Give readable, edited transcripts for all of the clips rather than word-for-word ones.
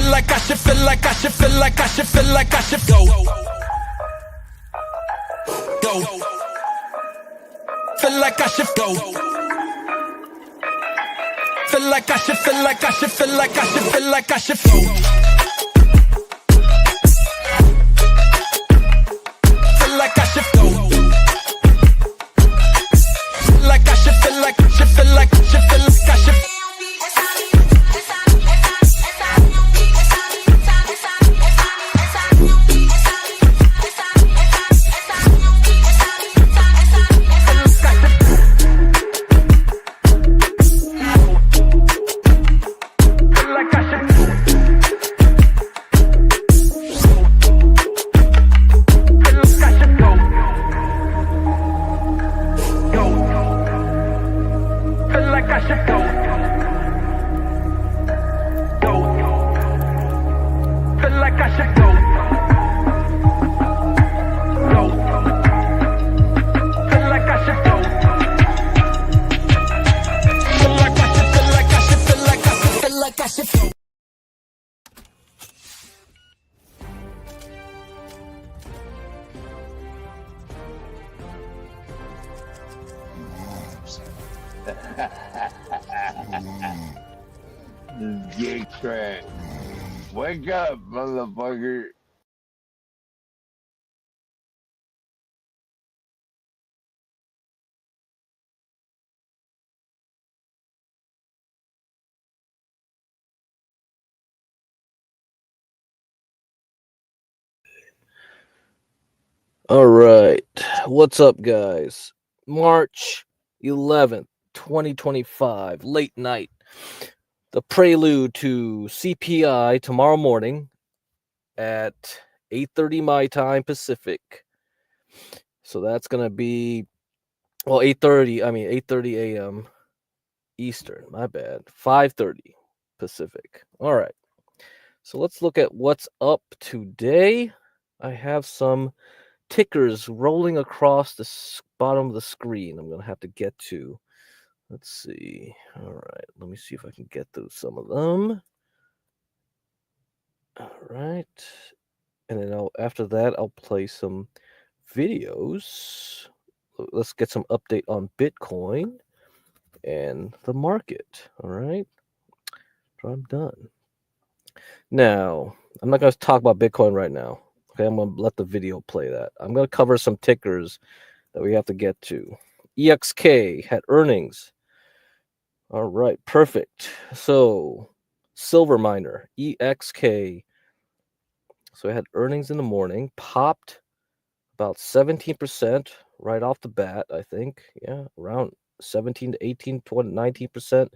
feel like I should feel like I should feel like I should feel like I should go. Go. Feel like I should go. Feel like I should feel like I should feel like I should feel like I should go. Feel like I should go. Feel like I should feel like should feel like should feel like I should. GetCrack. Wake up, motherfucker. All right. What's up, guys? March 11th, 2025, late night. The prelude to CPI tomorrow morning at 8:30 my time Pacific. So that's going to be 8:30 a.m. Eastern. My bad. 5:30 Pacific. All right. So let's look at what's up today. I have some tickers rolling across the bottom of the screen. I'm going to have to get to. Let's see. All right. Let me see if I can get through some of them. All right. And then after that, I'll play some videos. Let's get some update on Bitcoin and the market. All right. So I'm done. Now, I'm not going to talk about Bitcoin right now. Okay, I'm going to let the video play that. I'm going to cover some tickers that we have to get to. EXK had earnings. All right, perfect. So, silver miner, EXK. So, it had earnings in the morning, popped about 17% right off the bat, I think. Yeah, around 17 to 18, 20, 19%.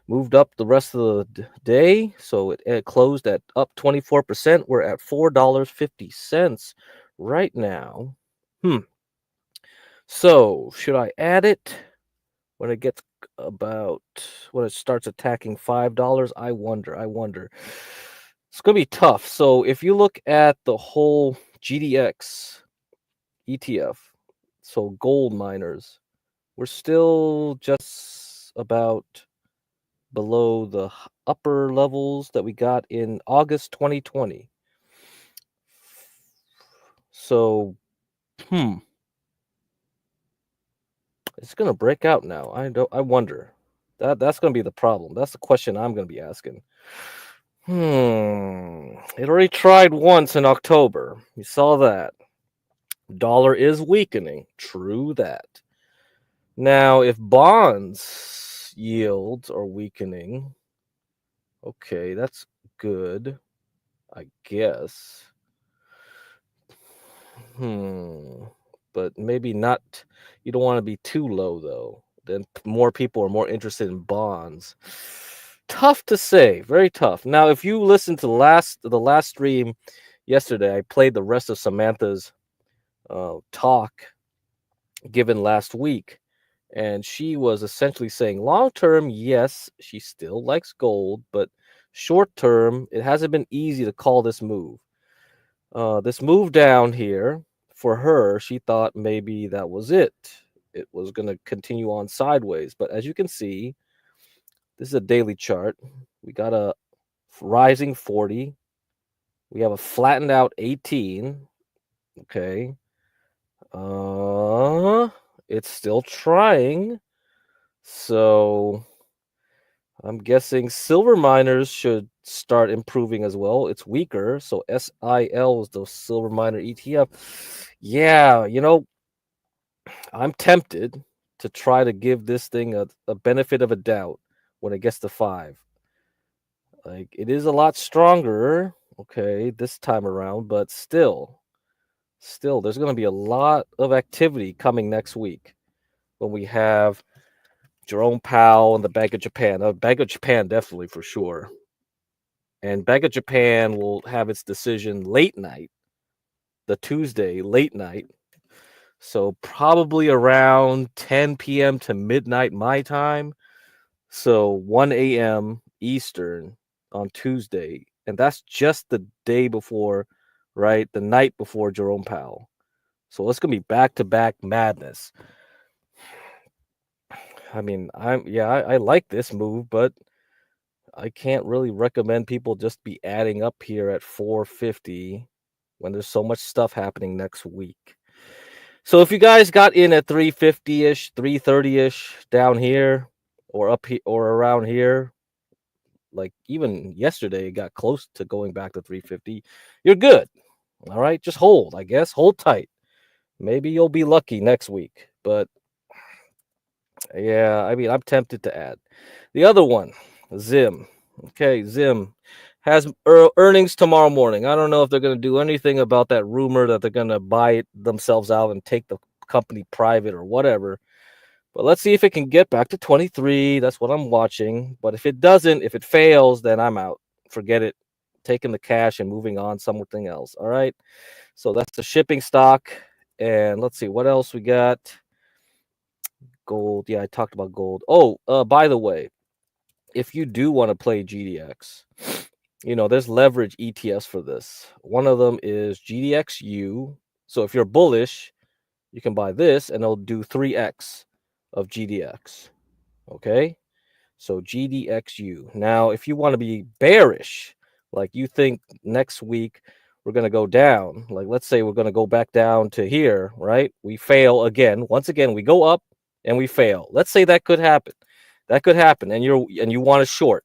Moved up the rest of the day. So, it closed at up 24%. We're at $4.50 right now. So, should I add it when it gets when it starts attacking $5? I wonder. It's going to be tough. So, if you look at the whole GDX ETF, so gold miners, we're still just about below the upper levels that we got in August 2020. So, it's going to break out now. I wonder. That's going to be the problem. That's the question I'm going to be asking. It already tried once in October. You saw that. Dollar is weakening. True that. Now, if bonds yields are weakening, okay, that's good, I guess. But maybe not. You don't want to be too low, though. Then more people are more interested in bonds. Tough to say. Very tough. Now, if you listen to the last stream yesterday, I played the rest of Samantha's talk given last week. And she was essentially saying long term, yes, she still likes gold, but short term, it hasn't been easy to call this move. This move down here, for her, she thought maybe that was it. It was going to continue on sideways. But as you can see, this is a daily chart. We got a rising 40. We have a flattened out 18. Okay. It's still trying. So I'm guessing silver miners should start improving as well. It's weaker. So SIL is the silver miner ETF. Yeah, I'm tempted to try to give this thing a benefit of a doubt when it gets to 5. Like, it is a lot stronger, okay, this time around, but still, there's going to be a lot of activity coming next week when we have Jerome Powell and the Bank of Japan. Bank of Japan, definitely for sure. And Bank of Japan will have its decision late night, the Tuesday, late night. So probably around 10 p.m. to midnight my time. So 1 a.m. Eastern on Tuesday. And that's just the day before, right? The night before Jerome Powell. So it's going to be back-to-back madness. I mean, I like this move, but I can't really recommend people just be adding up here at 450 when there's so much stuff happening next week. So if you guys got in at 350-ish, 330-ish down here or up here or around here, like even yesterday it got close to going back to 350, you're good. All right, just hold, I guess. Hold tight. Maybe you'll be lucky next week, but yeah, I mean, I'm tempted to add. The other one, Zim. Okay, Zim has earnings tomorrow morning. I don't know if they're going to do anything about that rumor that they're going to buy it themselves out and take the company private or whatever. But let's see if it can get back to 23. That's what I'm watching. But if it doesn't, if it fails, then I'm out. Forget it. Taking the cash and moving on something else. All right. So that's the shipping stock. And let's see what else we got. Gold. Yeah, I talked about gold. Oh, by the way, if you do want to play GDX, there's leverage ETFs for this. One of them is GDXU. So if you're bullish, you can buy this and it'll do 3x of GDX. Okay. So GDXU. Now, if you want to be bearish, like you think next week we're going to go down, like let's say we're going to go back down to here, right? We fail again. Once again, we go up and we fail. Let's say that could happen. That could happen. And you want to short.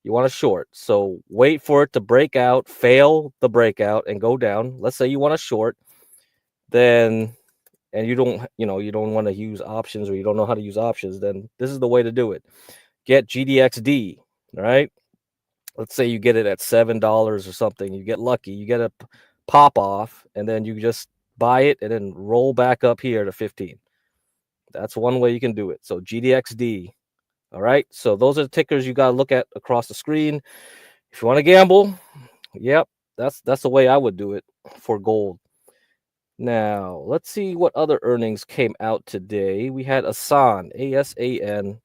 You want to short. So wait for it to break out, fail the breakout and go down. Let's say you want to short, then and you don't want to use options or you don't know how to use options, then this is the way to do it. Get GDXD, right? Let's say you get it at $7 or something. You get lucky, you get a pop off, and then you just buy it and then roll back up here to 15. That's one way you can do it. So GDXD. All right. So those are the tickers you got to look at across the screen. If you want to gamble, yep, that's the way I would do it for gold. Now, let's see what other earnings came out today. We had ASAN, ASAN.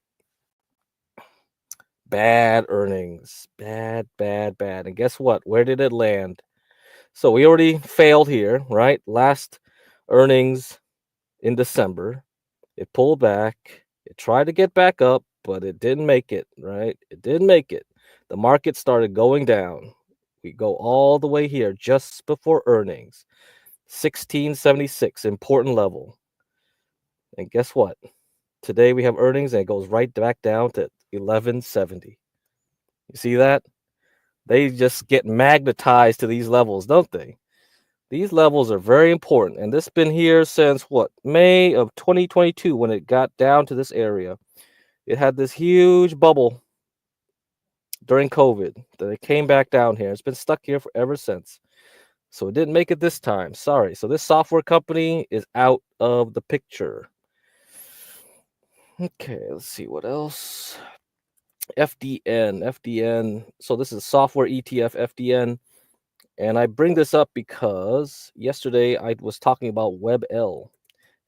Bad earnings. Bad. And guess what? Where did it land? So we already failed here, right? Last earnings in December. It pulled back. It tried to get back up, but it didn't make it, right? It didn't make it. The market started going down. We go all the way here just before earnings. 1676, important level. And guess what? Today we have earnings and it goes right back down to 1170. You see that? They just get magnetized to these levels, don't they? These levels are very important. And this has been here since what? May of 2022 when it got down to this area. It had this huge bubble during COVID that it came back down here. It's been stuck here for ever since. So it didn't make it this time. Sorry. So this software company is out of the picture. Okay, let's see what else. FDN. So this is software ETF, FDN. And I bring this up because yesterday I was talking about WebL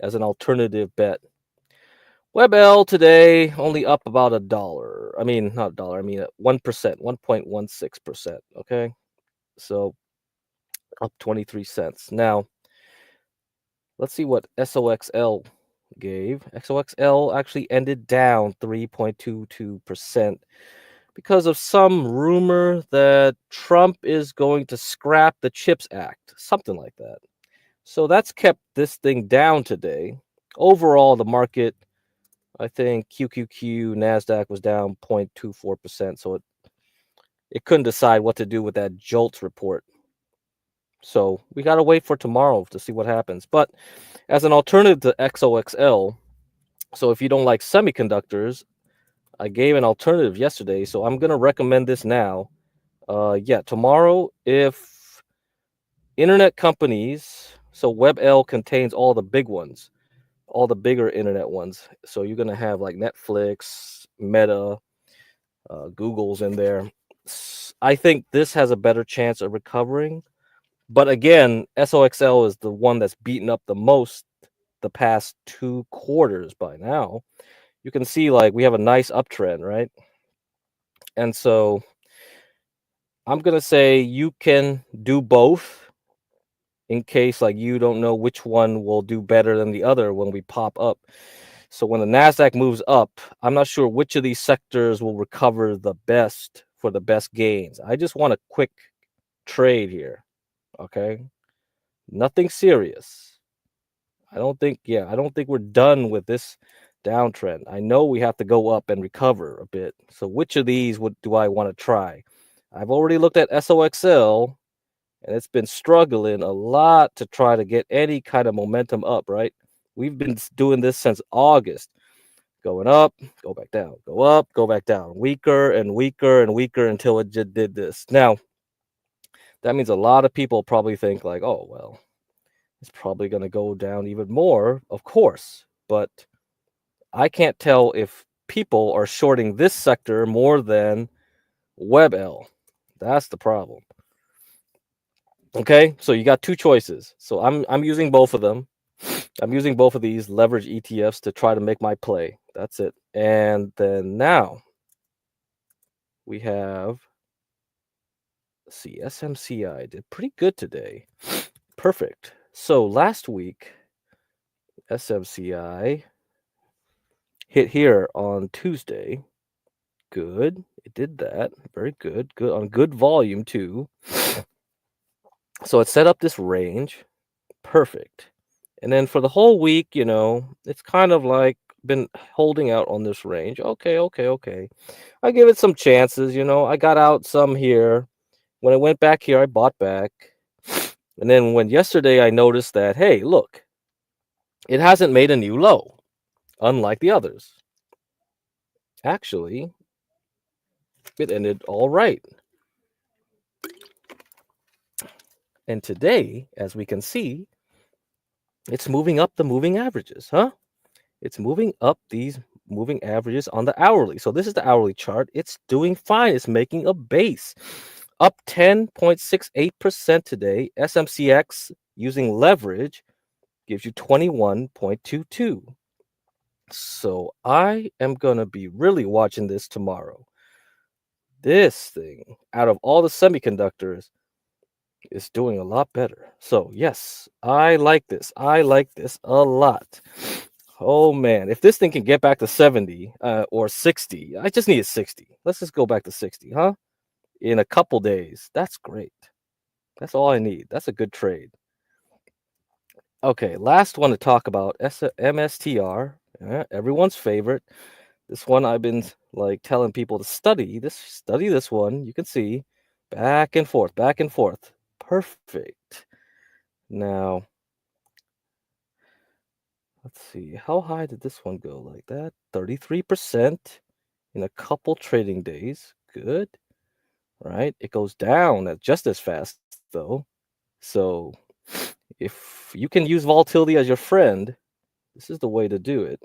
as an alternative bet. WebL today only up about $1. I mean, not a dollar. I mean 1%, 1.16%. Okay, so up 23 cents. Now, let's see what SOXL gave. SOXL actually ended down 3.22%. because of some rumor that Trump is going to scrap the CHIPS Act, something like that. So that's kept this thing down today. Overall, the market, I think QQQ Nasdaq was down 0.24%, so it couldn't decide what to do with that JOLTS report. So we got to wait for tomorrow to see what happens. But as an alternative to XOXL, so if you don't like semiconductors, I gave an alternative yesterday, so I'm going to recommend this now. Yeah, tomorrow, if internet companies, so WebL contains all the big ones, all the bigger internet ones. So you're going to have like Netflix, Meta, Google's in there. I think this has a better chance of recovering. But again, SOXL is the one that's beaten up the most the past 2 quarters by now. You can see like we have a nice uptrend, right? And so I'm going to say you can do both in case like you don't know which one will do better than the other when we pop up. So when the Nasdaq moves up, I'm not sure which of these sectors will recover the best for the best gains. I just want a quick trade here, okay? Nothing serious. I don't think we're done with this downtrend. I know we have to go up and recover a bit. So which of these do I want to try? I've already looked at SOXL, and it's been struggling a lot to try to get any kind of momentum up, right? We've been doing this since August. Going up, go back down, go up, go back down, weaker and weaker and weaker until it just did this. Now, that means a lot of people probably think like, oh, well, it's probably going to go down even more, of course. But I can't tell if people are shorting this sector more than WebL. That's the problem. Okay, so you got two choices. So I'm using both of them. I'm using both of these leverage ETFs to try to make my play. That's it. And then now we have, let's see, SMCI did pretty good today. Perfect. So last week, SMCI hit here on Tuesday. Good. It did that. Very good. Good on good volume too. So it set up this range. Perfect. And then for the whole week, it's kind of like been holding out on this range. Okay. I give it some chances, I got out some here. When I went back here, I bought back. And then when yesterday I noticed that, hey, look, it hasn't made a new low, unlike the others. Actually, it ended all right. And today, as we can see, it's moving up the moving averages, huh? It's moving up these moving averages on the hourly. So this is the hourly chart. It's doing fine. It's making a base. Up 10.68% today. SMCX using leverage gives you 21.22. So I am going to be really watching this tomorrow. This thing, out of all the semiconductors, is doing a lot better. So yes, I like this. I like this a lot. Oh man, if this thing can get back to 70 or 60, I just need a 60. Let's just go back to 60, huh? In a couple days. That's great. That's all I need. That's a good trade. Okay, last one to talk about, MSTR, everyone's favorite. This one I've been like telling people to study this one. You can see back and forth, back and forth. Perfect. Now, let's see. How high did this one go like that? 33% in a couple trading days. Good. Right? It goes down at just as fast though. So, if you can use volatility as your friend, this is the way to do it.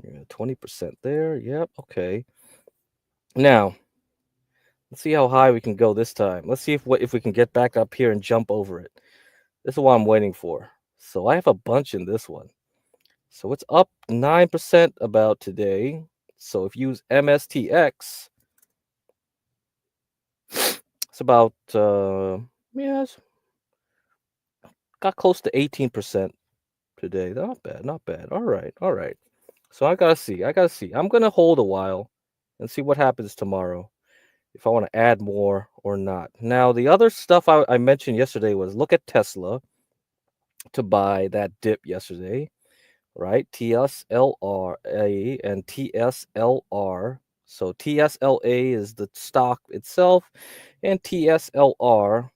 Yeah, 20% there. Yep. Okay. Now, let's see how high we can go this time. Let's see if we can get back up here and jump over it. This is what I'm waiting for. So I have a bunch in this one. So it's up 9% about today. So if you use MSTX, it's about it's got close to 18% today. Not bad. All right. So I gotta see. I'm gonna hold a while and see what happens tomorrow. If I want to add more or not. Now, the other stuff I mentioned yesterday was look at Tesla to buy that dip yesterday, right? TSLRA and TSLR. So TSLA is the stock itself, and TSLR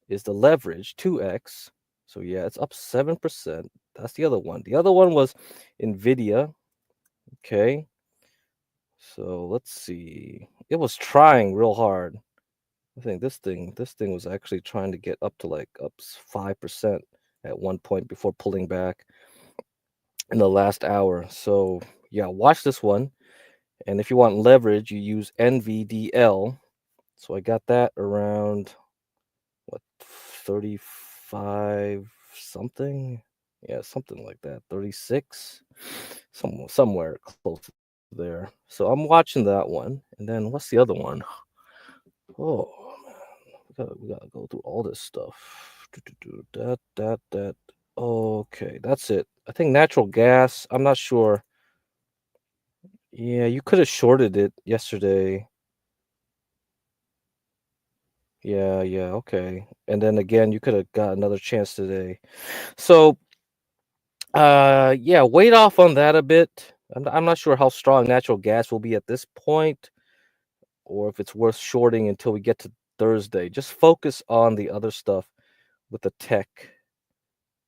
is the leverage, 2x. So yeah, it's up 7%. That's the other one. The other one was NVIDIA. Okay. So let's see. It was trying real hard. I think this thing was actually trying to get up to like up 5% at one point before pulling back in the last hour. So yeah, watch this one. And if you want leverage, you use NVDL. So I got that around what 35 something. Yeah, something like that. 36. Somewhere close there. So I'm watching that one. And then what's the other one? Oh man, we gotta go through all this stuff. That. Okay, that's it. I think natural gas. I'm not sure. Yeah, you could have shorted it yesterday. Yeah, okay. And then again, you could have got another chance today. So, yeah, wait off on that a bit. I'm not sure how strong natural gas will be at this point, or if it's worth shorting until we get to Thursday. Just focus on the other stuff with the tech.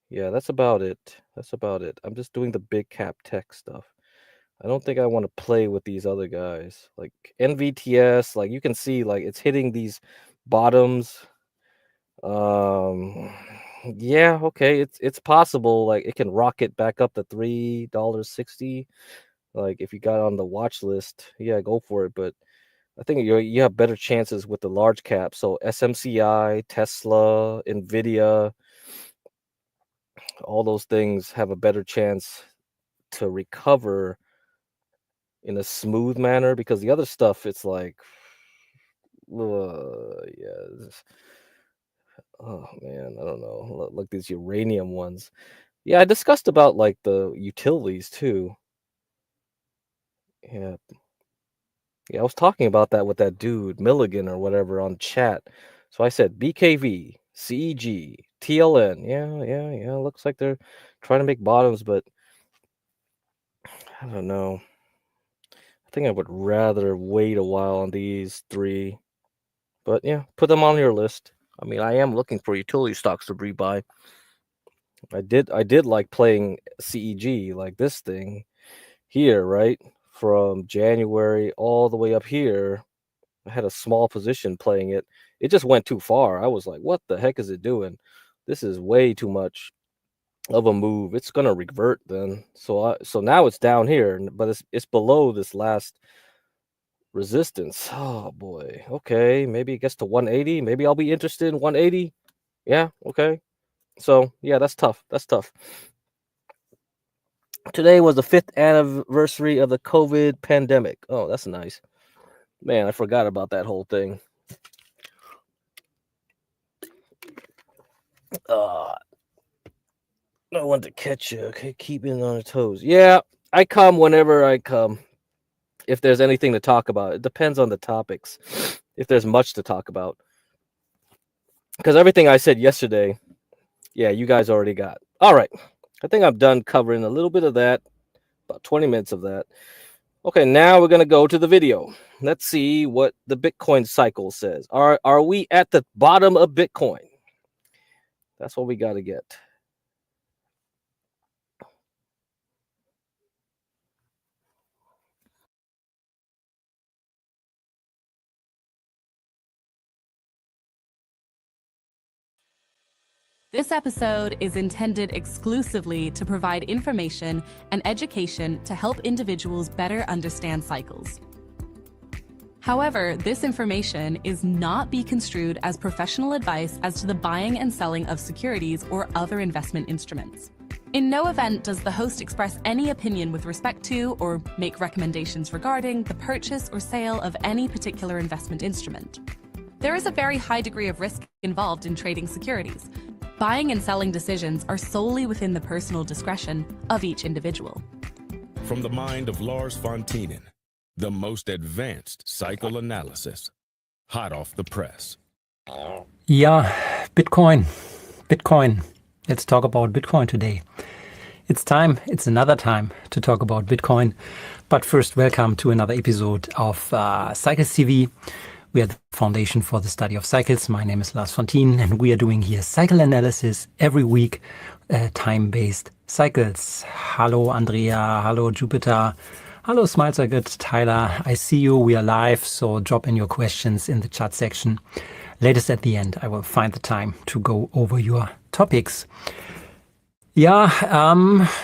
Yeah, that's about it. I'm just doing the big cap tech stuff. I don't think I want to play with these other guys. Like NVTS, like you can see like it's hitting these bottoms. Yeah, okay, it's possible like it can rocket back up to $3.60. Like if you got on the watch list, yeah, go for it, but I think you have better chances with the large cap. So SMCI, Tesla, Nvidia, all those things have a better chance to recover in a smooth manner, because the other stuff, it's like, yeah, oh man, I don't know. Like these uranium ones. Yeah, I discussed about like the utilities too. Yeah, I was talking about that with that dude Milligan or whatever on chat. So I said BKV, CEG, TLN. Yeah. Looks like they're trying to make bottoms, but I don't know. I think I would rather wait a while on these three. But yeah, put them on your list. I mean, I am looking for utility stocks to rebuy. I did like playing CEG, like this thing here, right? From January all the way up here. I had a small position playing it. It just went too far. I was like, what the heck is it doing? This is way too much of a move. It's gonna revert then. So now it's down here, but it's below this last resistance. Oh boy. Okay, maybe it gets to 180. Maybe I'll be interested in 180. Yeah, okay. So yeah, that's tough. Today was the 5th anniversary of the COVID pandemic. Oh, that's nice. Man, I forgot about that whole thing. No one to catch you. Okay, keeping on your toes. Yeah, I come whenever I come. If there's anything to talk about, it depends on the topics. If there's much to talk about, because everything I said yesterday, yeah, you guys already got. All right, I think I'm done covering a little bit of that. About 20 minutes of that. Okay, now we're gonna go to the video. Let's see what the Bitcoin cycle says. Are we at the bottom of Bitcoin? That's what we got to get. This episode is intended exclusively to provide information and education to help individuals better understand cycles. However, this information is not be construed as professional advice as to the buying and selling of securities or other investment instruments. In no event does the host express any opinion with respect to or make recommendations regarding the purchase or sale of any particular investment instrument. There is a very high degree of risk involved in trading securities. Buying and selling decisions are solely within the personal discretion of each individual. From the mind of Lars von Tienen, The most advanced cycle analysis. Hot off the press. Yeah, Bitcoin. Let's talk about Bitcoin today. It's another time to talk about Bitcoin. But first, welcome to another episode of Cycles TV. We are the foundation for the study of cycles. My name is Lars Fontin, and we are doing here cycle analysis every week, time-based cycles. Hello, Andrea. Hello, Jupiter. Hello, Smiles Are Good. Tyler, I see you. We are live, so drop in your questions in the chat section. Latest at the end, I will find the time to go over your topics. Yeah,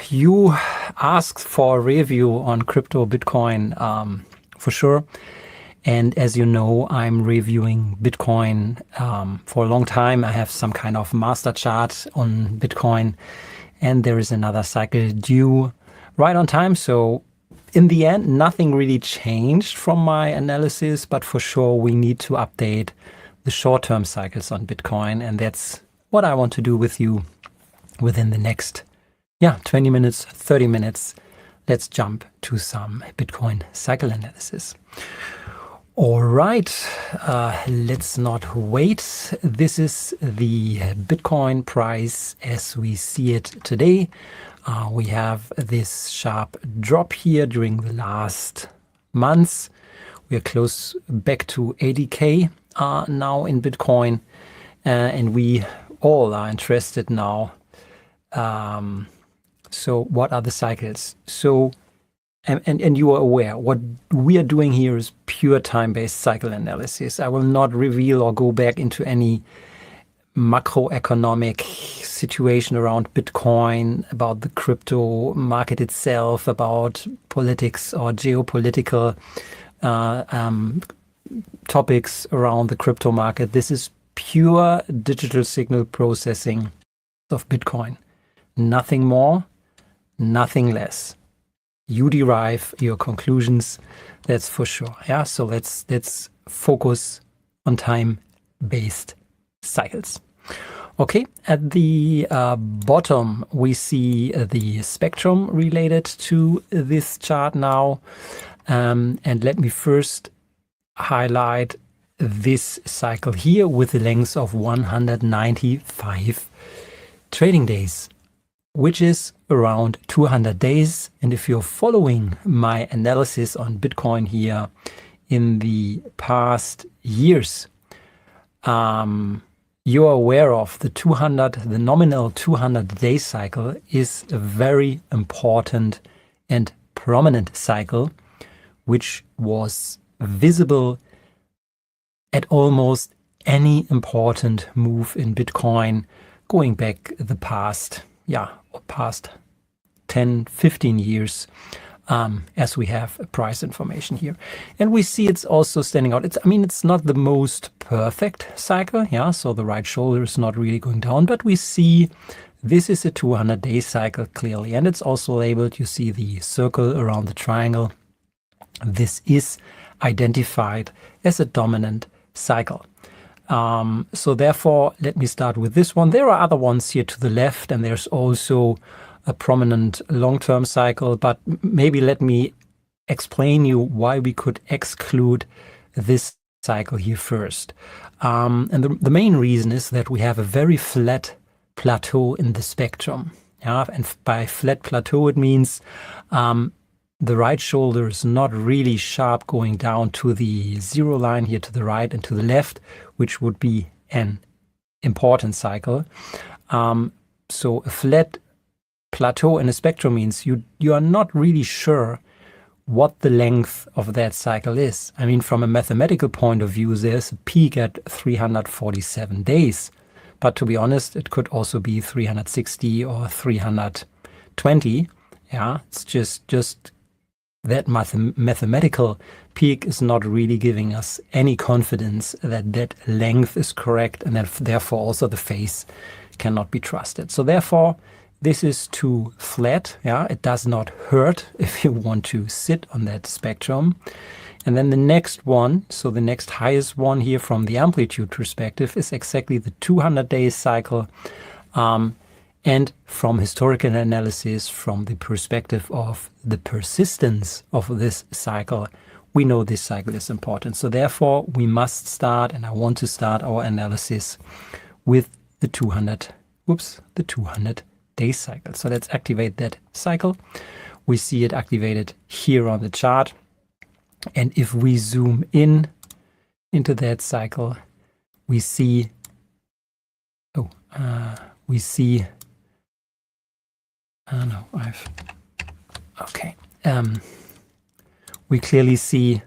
you asked for a review on crypto Bitcoin for sure. And as you know, I'm reviewing Bitcoin for a long time. I have some kind of master chart on Bitcoin, and there is another cycle due right on time. So in the end, nothing really changed from my analysis, but for sure we need to update the short-term cycles on Bitcoin. And that's what I want to do with you within the next 20 minutes, 30 minutes. Let's jump to some Bitcoin cycle analysis. All right, let's not wait. This is the Bitcoin price as we see it today. We have this sharp drop here during the last months. We are close back to 80K now in Bitcoin, and we all are interested now. So what are the cycles? So, and you are aware, what we are doing here is pure time-based cycle analysis. I will not reveal or go back into any macroeconomic situation around Bitcoin, about the crypto market itself, about politics or geopolitical topics around the crypto market. This is pure digital signal processing of Bitcoin. Nothing more, nothing less. You derive your conclusions, that's for sure. Yeah, so let's focus on time-based cycles. Okay, at the bottom we see the spectrum related to this chart now, and let me first highlight this cycle here with the length of 195 trading days, which is around 200 days. And if you're following my analysis on Bitcoin here in the past years, you're aware of the nominal 200-day cycle is a very important and prominent cycle, which was visible at almost any important move in Bitcoin going back the past 10, 15 years, as we have price information here. And we see it's also standing out. It's not the most perfect cycle, so the right shoulder is not really going down, but we see this is a 200-day cycle clearly. And it's also labeled, you see the circle around the triangle. This is identified as a dominant cycle. So therefore, let me start with this one. There are other ones here to the left, and there's also a prominent long-term cycle, but maybe let me explain you why we could exclude this cycle here first. And the main reason is that we have a very flat plateau in the spectrum. And by flat plateau, it means the right shoulder is not really sharp going down to the zero line here to the right and to the left, which would be an important cycle. So a flat plateau in a spectrum means you are not really sure what the length of that cycle is. From a mathematical point of view, there's a peak at 347 days. But to be honest, it could also be 360 or 320. It's just that mathematical peak is not really giving us any confidence that that length is correct, and that therefore also the phase cannot be trusted. So therefore, this is too flat. It does not hurt if you want to sit on that spectrum. And then the next one, so the next highest one here from the amplitude perspective, is exactly the 200-day cycle. And from historical analysis, from the perspective of the persistence of this cycle, we know this cycle is important. So therefore, we must start, and I want to start our analysis with the 200-day cycle. So let's activate that cycle. We see it activated here on the chart. And if we zoom in into that cycle, we see, we clearly see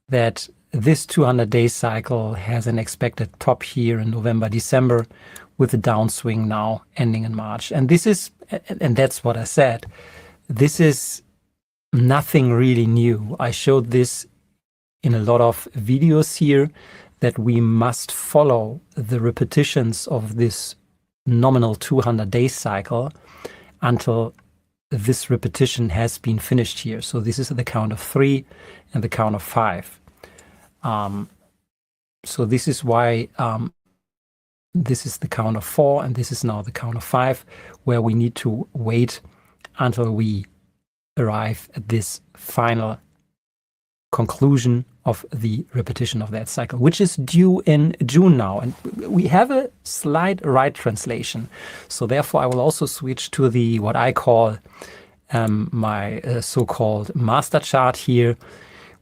that this 200-day cycle has an expected top here in November, December, with a downswing now ending in March. And this is, and that's what I said, this is nothing really new. I showed this in a lot of videos here, that we must follow the repetitions of this nominal 200-day cycle until this repetition has been finished here. So this is the count of 3 and the count of 5. So this is why this is the count of 4 and this is now the count of 5, where we need to wait until we arrive at this final conclusion of the repetition of that cycle, which is due in June now. And we have a slight right translation. So therefore, I will also switch to the what I call my so-called master chart here,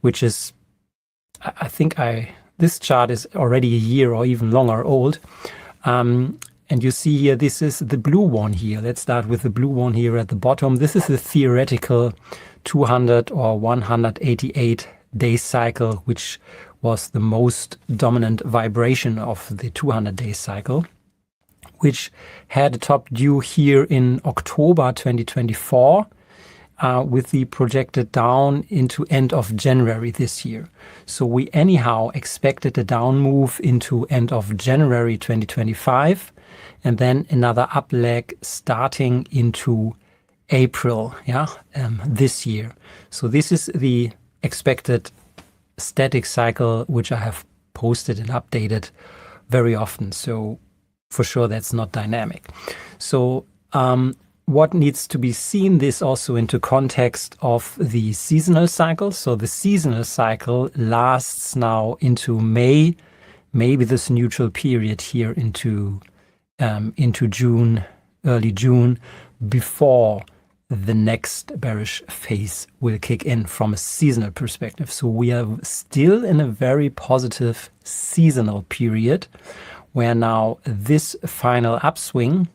which is, I think this chart is already a year or even longer old. And you see here, this is the blue one here. Let's start with the blue one here at the bottom. This is the theoretical 200 or 188-day cycle, which was the most dominant vibration of the 200-day cycle, which had a top due here in October 2024, with the projected down into end of January this year. So we anyhow expected a down move into end of January 2025, and then another up leg starting into April, this year. So this is the expected static cycle, which I have posted and updated very often. So for sure, that's not dynamic. So what needs to be seen this also into context of the seasonal cycle. So the seasonal cycle lasts now into May, maybe this neutral period here into June, early June, before the next bearish phase will kick in from a seasonal perspective. So we are still in a very positive seasonal period, where now this final upswing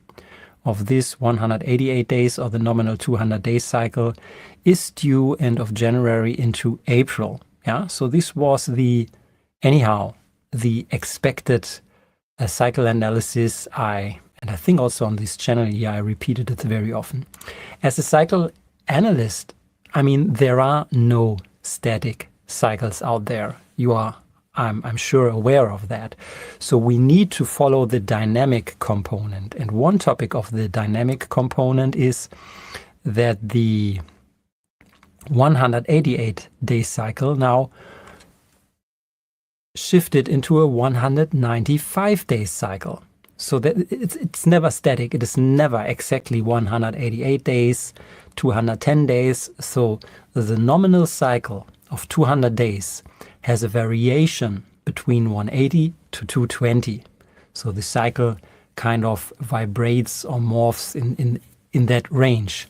of this 188 days or the nominal 200-day cycle is due end of January into April. So this was the expected cycle analysis. And I think also on this channel, I repeated it very often. As a cycle analyst, I mean, there are no static cycles out there. You are, I'm sure, aware of that. So we need to follow the dynamic component. And one topic of the dynamic component is that the 188-day cycle now shifted into a 195-day cycle. So that it's never static. It is never exactly 188 days, 210 days. So the nominal cycle of 200 days has a variation between 180 to 220. So the cycle kind of vibrates or morphs in that range.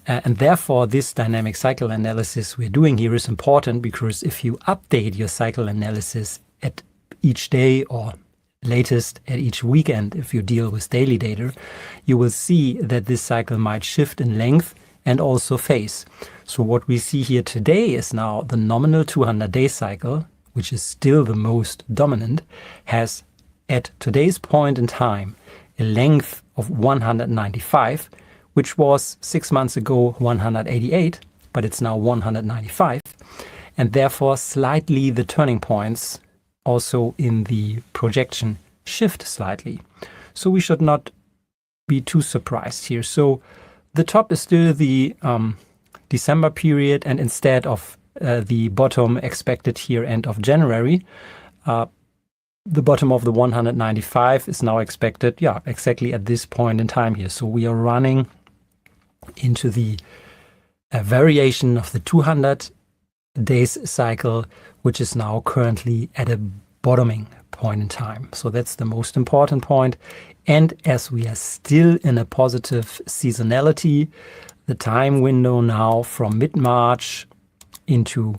And therefore, this dynamic cycle analysis we're doing here is important, because if you update your cycle analysis at each day or latest at each weekend, if you deal with daily data, you will see that this cycle might shift in length and also phase. So what we see here today is now the nominal 200-day cycle, which is still the most dominant, has at today's point in time a length of 195, which was 6 months ago 188, but it's now 195, and therefore slightly the turning points also in the projection shift slightly. So we should not be too surprised here. So the top is still the December period, and instead of the bottom expected here end of January, the bottom of the 195 is now expected, exactly at this point in time here. So we are running into the variation of the 200 days cycle, which is now currently at a bottoming point in time. So that's the most important point. And as we are still in a positive seasonality, the time window now from mid-March into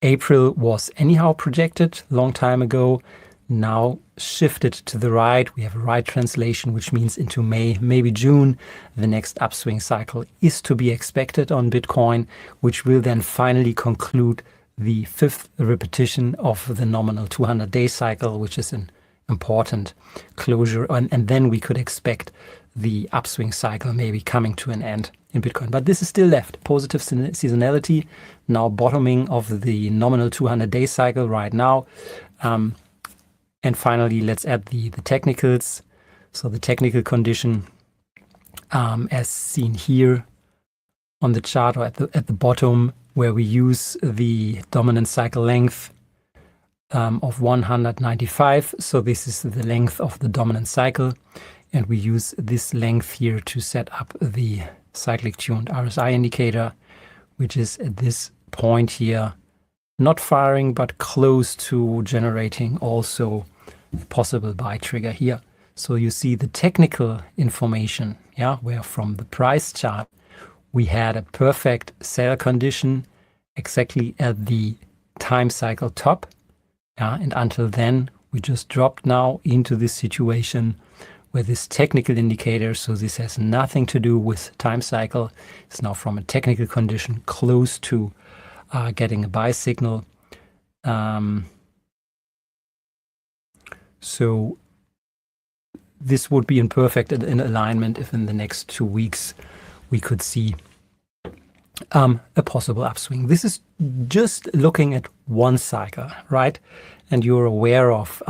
April was anyhow projected long time ago, now shifted to the right. We have a right translation, which means into May, maybe June, the next upswing cycle is to be expected on Bitcoin, which will then finally conclude the 5th repetition of the nominal 200-day cycle, which is an important closure. And then we could expect the upswing cycle maybe coming to an end in Bitcoin. But this is still left. Positive seasonality, now bottoming of the nominal 200-day cycle right now. And finally, let's add the technicals. So the technical condition, as seen here on the chart or at the bottom, where we use the dominant cycle length of 195. So this is the length of the dominant cycle. And we use this length here to set up the cyclic tuned RSI indicator, which is at this point here, not firing, but close to generating also a possible buy trigger here. So you see the technical information, where from the price chart, we had a perfect sell condition exactly at the time cycle top. And until then, we just dropped now into this situation where this technical indicator, so this has nothing to do with time cycle, it's now from a technical condition close to getting a buy signal. So this would be in perfect in alignment if in the next 2 weeks we could see a possible upswing. This is just looking at one cycle, right? And you're aware of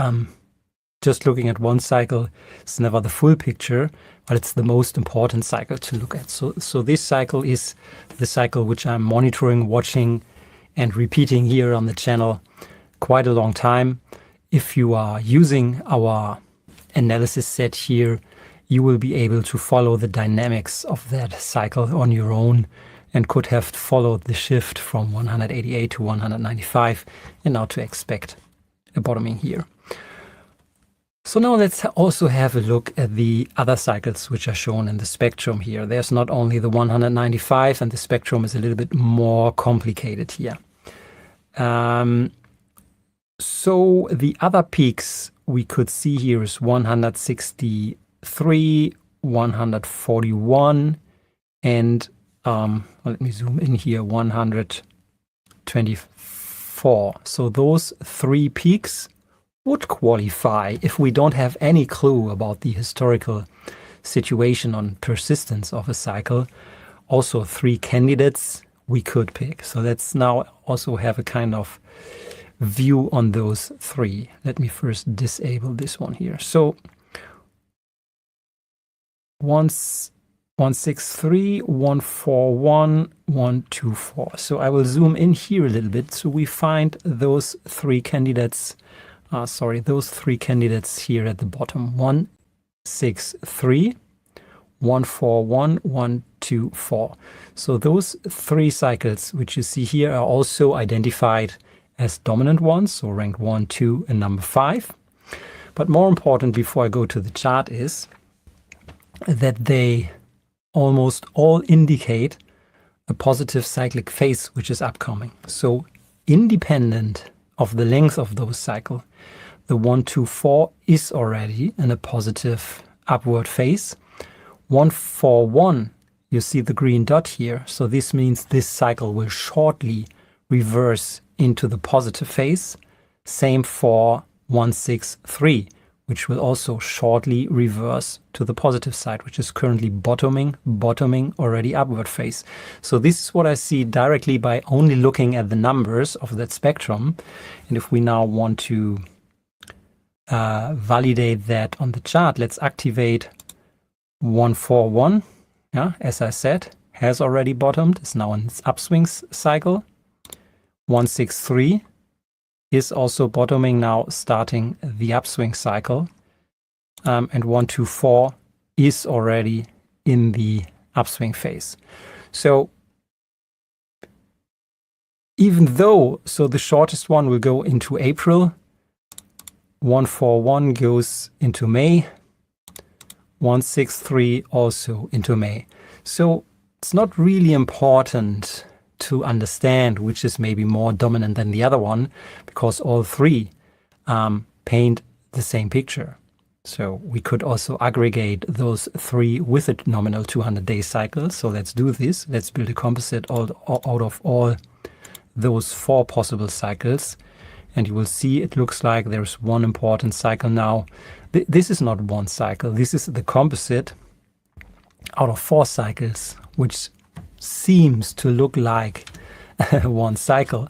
just looking at one cycle is never the full picture, but it's the most important cycle to look at. So this cycle is the cycle which I'm monitoring, watching, and repeating here on the channel quite a long time. If you are using our analysis set here, you will be able to follow the dynamics of that cycle on your own and could have followed the shift from 188 to 195 and now to expect a bottoming here. So now let's also have a look at the other cycles which are shown in the spectrum here. There's not only the 195, and the spectrum is a little bit more complicated here. So the other peaks we could see here is 163, 141, and let me zoom in here, 124. So those 3 peaks would qualify if we don't have any clue about the historical situation on persistence of a cycle. Also 3 candidates we could pick. So let's now also have a kind of view on those 3. Let me first disable this one here. So 163, 141, 124. So I will zoom in here a little bit. So we find those 3 candidates. Those 3 candidates here at the bottom. 163, 141, 124. So those 3 cycles which you see here are also identified as dominant ones, so ranked 1, 2, and number 5. But more important, before I go to the chart, is that they almost all indicate a positive cyclic phase which is upcoming. So independent of the length of those cycles, the 124 is already in a positive upward phase. 141, you see the green dot here. So this means this cycle will shortly reverse into the positive phase. Same for 163, which will also shortly reverse to the positive side, which is currently bottoming already upward phase. So this is what I see directly by only looking at the numbers of that spectrum. And if we now want to validate that on the chart, let's activate 141. As I said, has already bottomed, is now in its upswing cycle. 163 is also bottoming now, starting the upswing cycle. And 124 is already in the upswing phase. So even though, so the shortest one will go into April, 141 goes into May, 163 also into May. So it's not really important to understand which is maybe more dominant than the other one, because all three paint the same picture. So we could also aggregate those three with a nominal 200-day cycle. So let's do this. Let's build a composite out of all those 4 possible cycles. And you will see it looks like there's one important cycle now. This is not one cycle. This is the composite out of 4 cycles, which seems to look like one cycle.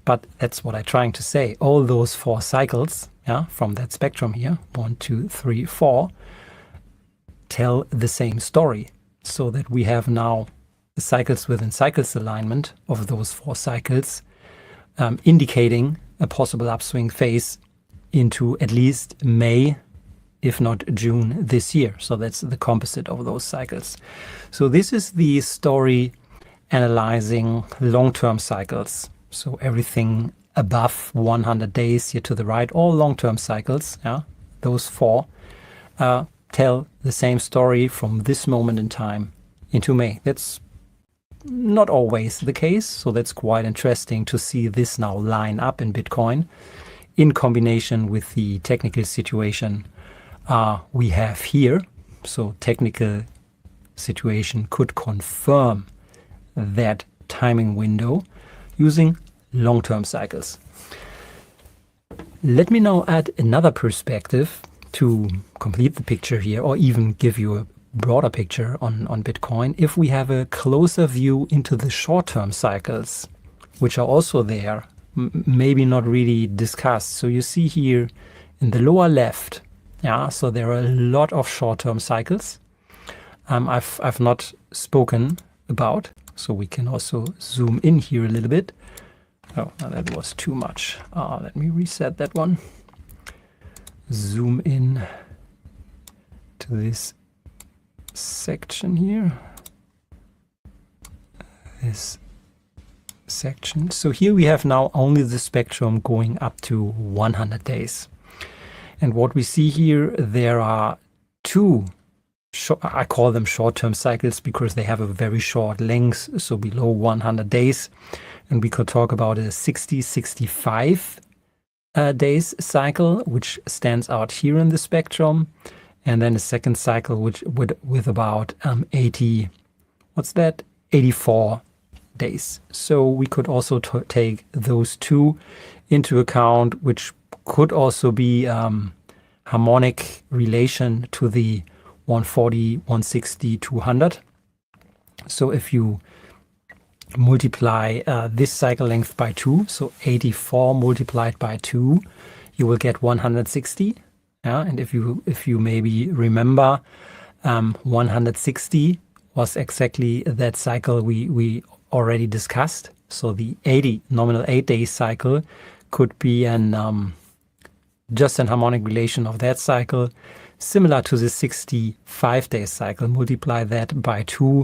But that's what I'm trying to say. All those 4 cycles, yeah, from that spectrum here, 1, 2, 3, 4, tell the same story. So that we have now the cycles within cycles alignment of those 4 cycles, indicating a possible upswing phase into at least May, if not June this year. So that's the composite of those cycles. So this is the story analyzing long-term cycles. So everything above 100 days here to the right, all long-term cycles, yeah, those 4 tell the same story from this moment in time into May. That's not always the case, so that's quite interesting to see this now line up in Bitcoin in combination with the technical situation we have here. So technical situation could confirm that timing window using long-term cycles. Let me now add another perspective to complete the picture here, or even give you a broader picture on Bitcoin. If we have a closer view into the short-term cycles, which are also there, maybe not really discussed. So you see here in the lower left, yeah, so there are a lot of short-term cycles I've not spoken about. So we can also zoom in here a little bit. Oh, no, that was too much. Let me reset that one. Zoom in to this section here. This section. So here we have now only the spectrum going up to 100 days. And what we see here, there are 2, I call them short-term cycles because they have a very short length, so below 100 days. And we could talk about a 65 days cycle, which stands out here in the spectrum. And then a second cycle, which with about 84 days. So we could also take those 2 into account, which could also be harmonic relation to the 140, 160, 200. So if you multiply this cycle length by 2, so 84 multiplied by 2, you will get 160. Yeah, and if you maybe remember, 160 was exactly that cycle we already discussed. So the nominal 8-day cycle could be just an harmonic relation of that cycle, similar to the 65-day cycle. Multiply that by 2,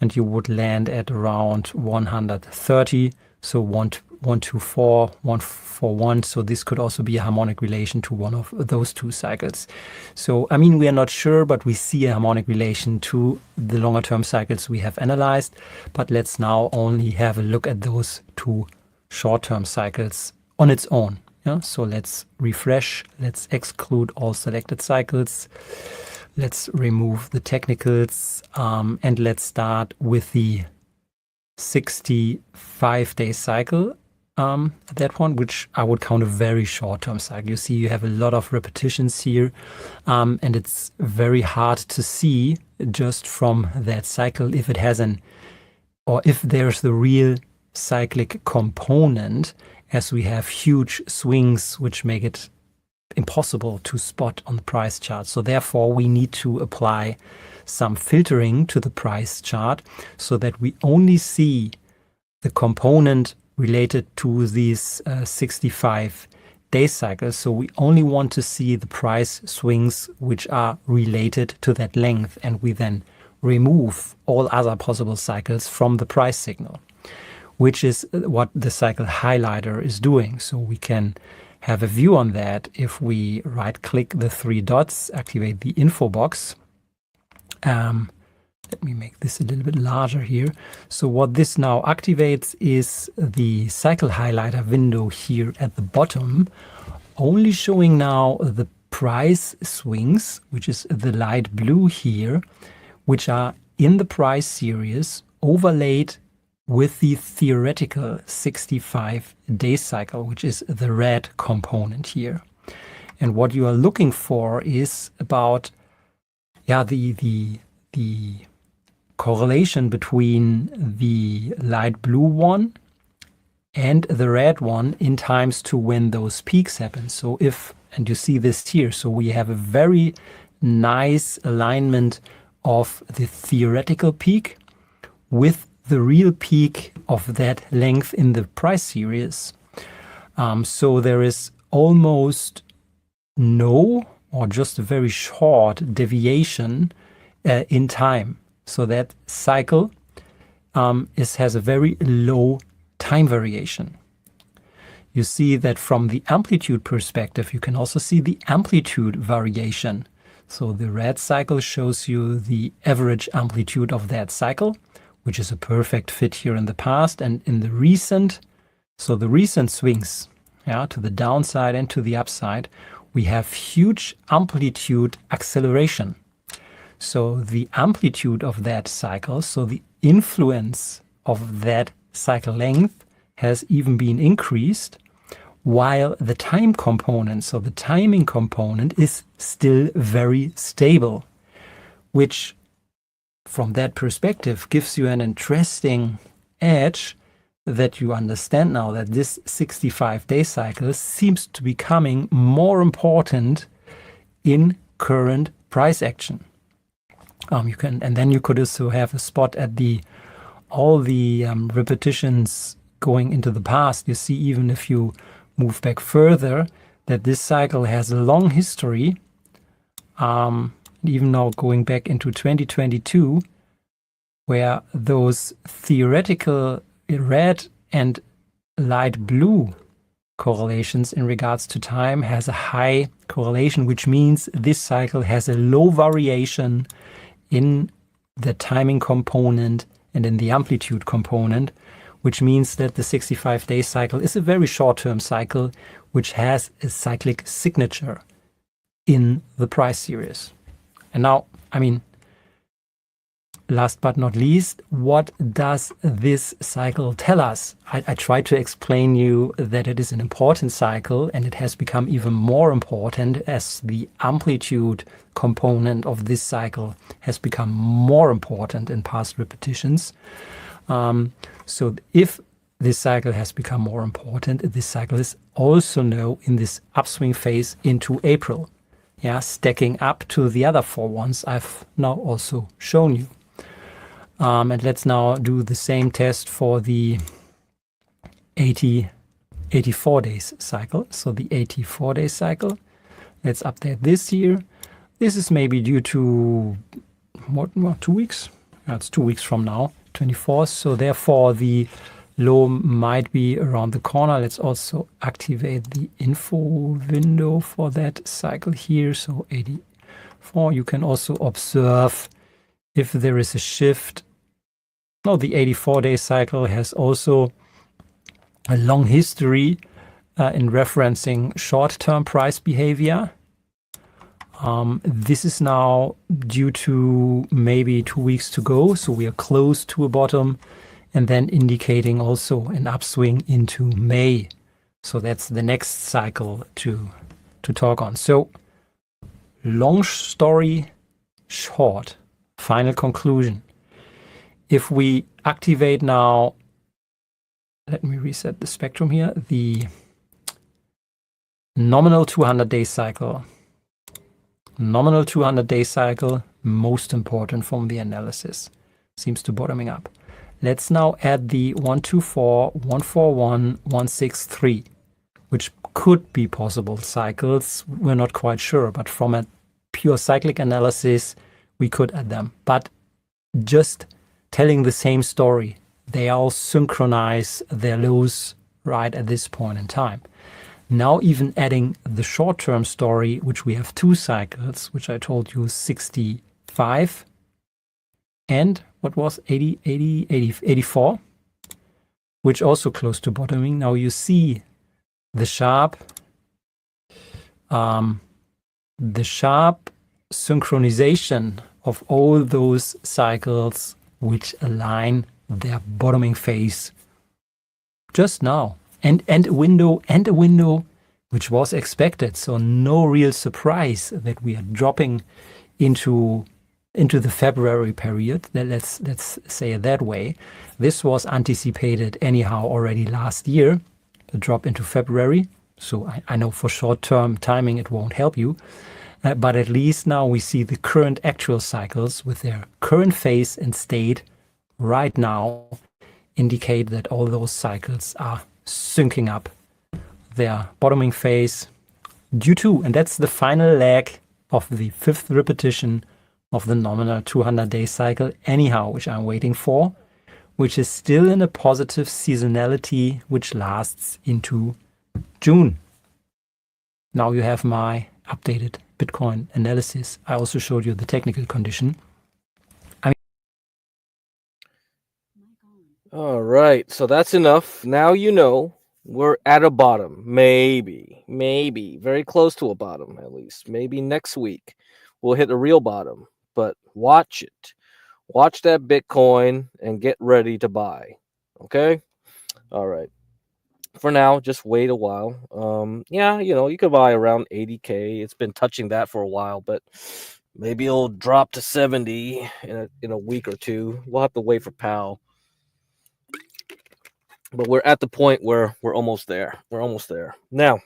and you would land at around 130. So 124, 141. So this could also be a harmonic relation to one of those 2 cycles. So, I mean, we are not sure, but we see a harmonic relation to the longer term cycles we have analyzed. But let's now only have a look at those 2 short-term cycles on its own. Yeah? So let's refresh. Let's exclude all selected cycles. Let's remove the technicals, and let's start with the 65-day cycle. That one, which I would count a very short-term cycle. You see, you have a lot of repetitions here, and it's very hard to see just from that cycle if it has or if there's the real cyclic component, as we have huge swings which make it impossible to spot on the price chart. So therefore we need to apply some filtering to the price chart so that we only see the component related to these 65-day cycles. So we only want to see the price swings which are related to that length, and we then remove all other possible cycles from the price signal. which is what the cycle highlighter is doing. So we can have a view on that if we right-click the 3 dots, activate the info box. Let me make this a little bit larger here. So what this now activates is the cycle highlighter window here at the bottom, only showing now the price swings, which is the light blue here, which are in the price series overlaid with the theoretical 65-day cycle, which is the red component here. And what you are looking for is about the correlation between the light blue one and the red one in times to when those peaks happen. So and you see this here, so we have a very nice alignment of the theoretical peak with the real peak of that length in the price series. So there is almost no or just a very short deviation in time. So that cycle has a very low time variation. You see that from the amplitude perspective, you can also see the amplitude variation. So the red cycle shows you the average amplitude of that cycle, which is a perfect fit here in the past and in the recent. So the recent swings, to the downside and to the upside, we have huge amplitude acceleration. So the amplitude of that cycle, so the influence of that cycle length has even been increased, while the time component, so the timing component, is still very stable, which from that perspective gives you an interesting edge that you understand now that this 65-day cycle seems to be becoming more important in current price action. And then you could also have a spot at all the repetitions going into the past. You see, even if you move back further, that this cycle has a long history. Even now going back into 2022, where those theoretical red and light blue correlations in regards to time has a high correlation, which means this cycle has a low variation in the timing component and in the amplitude component, which means that the 65-day cycle is a very short-term cycle which has a cyclic signature in the price series. And now, last but not least, what does this cycle tell us? I tried to explain you that it is an important cycle, and it has become even more important as the amplitude component of this cycle has become more important in past repetitions. So if this cycle has become more important, this cycle is also now in this upswing phase into April, stacking up to the other 4 ones I've now also shown you. And let's now do the same test for the 84 days cycle. So the 84-day cycle, let's update this here. This is maybe due to, 2 weeks? It's 2 weeks from now, 24th. So therefore the low might be around the corner. Let's also activate the info window for that cycle here. So 84, you can also observe if there is a shift. No, the 84-day cycle has also a long history in referencing short-term price behavior. This is now due to maybe 2 weeks to go, so we are close to a bottom, and then indicating also an upswing into May. So that's the next cycle to talk on. So long story short, final conclusion. If we activate now, let me reset the spectrum here, the nominal 200-day cycle. Nominal 200-day cycle, most important from the analysis. Seems to bottoming up. Let's now add the 124, 141, 163, which could be possible cycles. We're not quite sure, but from a pure cyclic analysis, we could add them. But just telling the same story, they all synchronize their lows right at this point in time. Now even adding the short-term story, which we have 2 cycles, which I told you 65 and what was 84, which also close to bottoming. Now you see the sharp synchronization of all those cycles which align their bottoming phase just now. And a window which was expected. So no real surprise that we are dropping into the February period. Let's say it that way. This was anticipated anyhow already last year, the drop into February. So I know for short-term timing it won't help you. But at least now we see the current actual cycles with their current phase and state right now indicate that all those cycles are syncing up their bottoming phase due to, and that's the final leg of the 5th repetition of the nominal 200-day cycle anyhow, which I'm waiting for, which is still in a positive seasonality which lasts into June. Now you have my updated Bitcoin analysis. I also showed you the technical condition. All right, so that's enough. Now you know we're at a bottom. Maybe, very close to a bottom at least. Maybe next week we'll hit a real bottom, but watch it. Watch that Bitcoin and get ready to buy. Okay? All right. For now, just wait a while. Yeah, you could buy around 80K. It's been touching that for a while, but maybe it'll drop to 70 in a week or two. We'll have to wait for Powell. But we're at the point where we're almost there. We're almost there. Now, I'm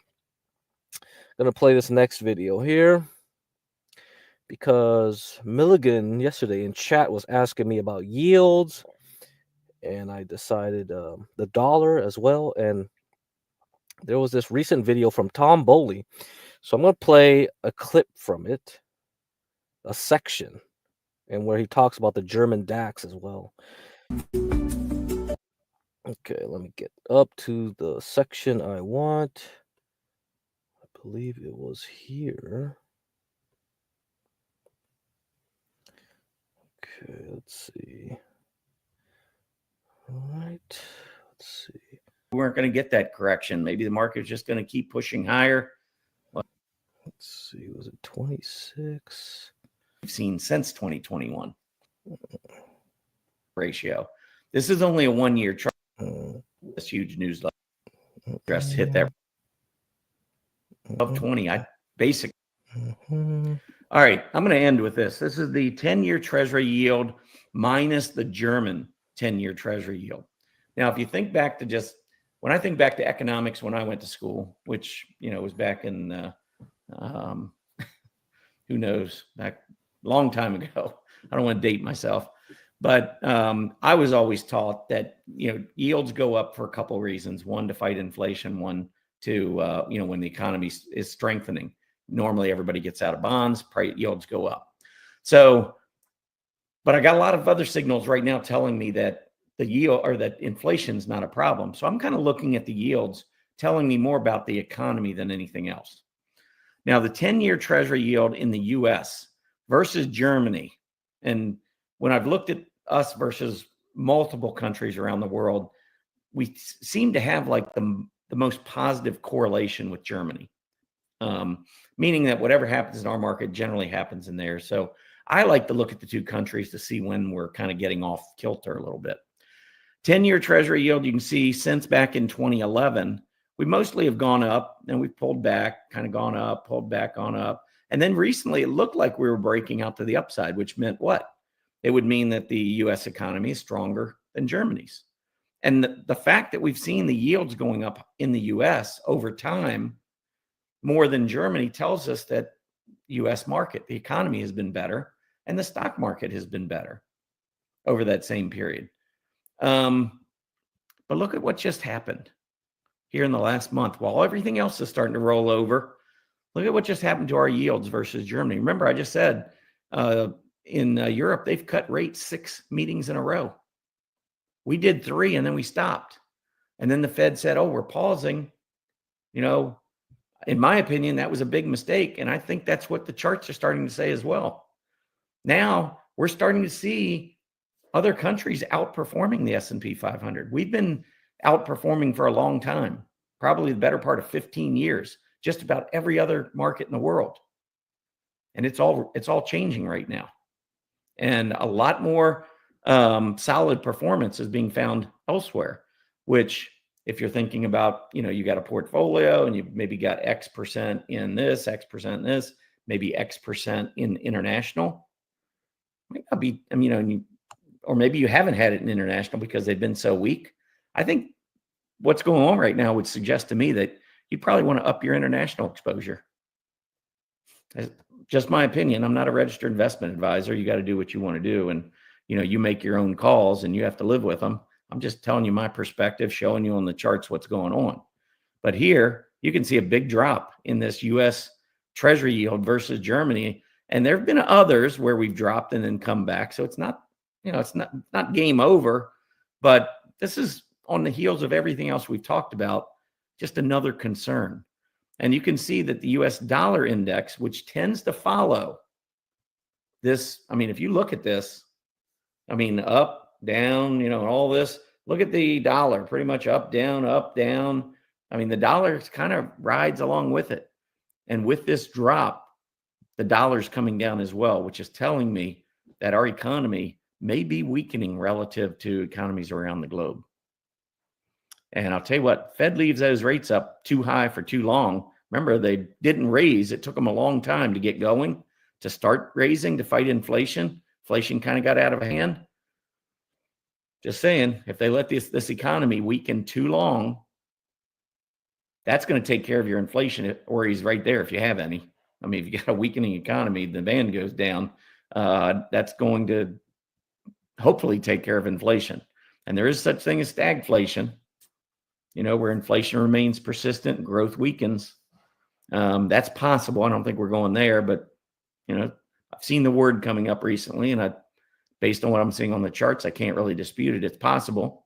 going to play this next video here because Milligan yesterday in chat was asking me about yields, and I decided the dollar as well. And there was this recent video from Tom Bowley. So I'm going to play a clip from it, a section, and where he talks about the German DAX as well. Okay, let me get up to the section I want. I believe it was here. Okay, let's see. All right, let's see. We weren't going to get that correction. Maybe the market's just going to keep pushing higher. Let's see, was it 26? We've seen since 2021 ratio. This is only a 1-year chart. This huge news just hit that above 20. I basically. All right, I'm going to end with this. This is the 10-year Treasury yield minus the German 10-year Treasury yield. Now, if you think back to when I think back to economics when I went to school, which was back in who knows, back a long time ago. I don't want to date myself. But I was always taught that, yields go up for a couple of reasons. One, to fight inflation. One, to, when the economy is strengthening. Normally, everybody gets out of bonds, yields go up. So, but I got a lot of other signals right now telling me that the yield or that inflation is not a problem. So I'm kind of looking at the yields telling me more about the economy than anything else. Now, the 10-year Treasury yield in the U.S. versus Germany, and when I've looked at us versus multiple countries around the world, we seem to have like the most positive correlation with Germany, meaning that whatever happens in our market generally happens in theirs. So I like to look at the two countries to see when we're kind of getting off kilter a little bit. 10-year Treasury yield, you can see since back in 2011, we mostly have gone up and we've pulled back, kind of gone up, pulled back, gone up. And then recently it looked like we were breaking out to the upside, which meant what? It would mean that the U.S. economy is stronger than Germany's. And the fact that we've seen the yields going up in the U.S. over time more than Germany tells us that U.S. market, the economy has been better and the stock market has been better over that same period. But look at what just happened here in the last month. While everything else is starting to roll over, look at what just happened to our yields versus Germany. Remember, I just said in Europe, they've cut rates 6 meetings in a row. We did 3 and then we stopped. And then the Fed said, oh, we're pausing. You know, in my opinion, that was a big mistake. And I think that's what the charts are starting to say as well. Now we're starting to see other countries outperforming the S&P 500. We've been outperforming for a long time, probably the better part of 15 years, just about every other market in the world. And it's all changing right now. And a lot more solid performance is being found elsewhere, which if you're thinking about, you know, you got a portfolio and you maybe got X% in this, X% in this, maybe X% in international. Might not be, I mean, you know, or maybe you haven't had it in international because they've been so weak. I think what's going on right now would suggest to me that you probably want to up your international exposure. Just my opinion. I'm not a registered investment advisor. You got to do what you want to do. And, you know, you make your own calls and you have to live with them. I'm just telling you my perspective, showing you on the charts what's going on. But here you can see a big drop in this U.S. Treasury yield versus Germany. And there have been others where we've dropped and then come back. So it's not, you know, it's not game over, but this is on the heels of everything else we've talked about, just another concern. And you can see that the US dollar index, which tends to follow this, I mean, if you look at this, I mean, up, down, you know, all this, look at the dollar, pretty much up, down, up, down. I mean, the dollar kind of rides along with it. And with this drop, the dollar's coming down as well, which is telling me that our economy may be weakening relative to economies around the globe. And I'll tell you what, Fed leaves those rates up too high for too long. Remember, they didn't raise. It took them a long time to get going, to start raising, to fight inflation. Inflation kind of got out of hand. Just saying, if they let this economy weaken too long, that's going to take care of your inflation, or he's right there if you have any. I mean, if you got a weakening economy, the demand goes down. That's going to hopefully take care of inflation. And there is such thing as stagflation, you know, where inflation remains persistent and growth weakens. That's possible. I don't think we're going there, but, you know, I've seen the word coming up recently, and based on what I'm seeing on the charts, I can't really dispute it. It's possible.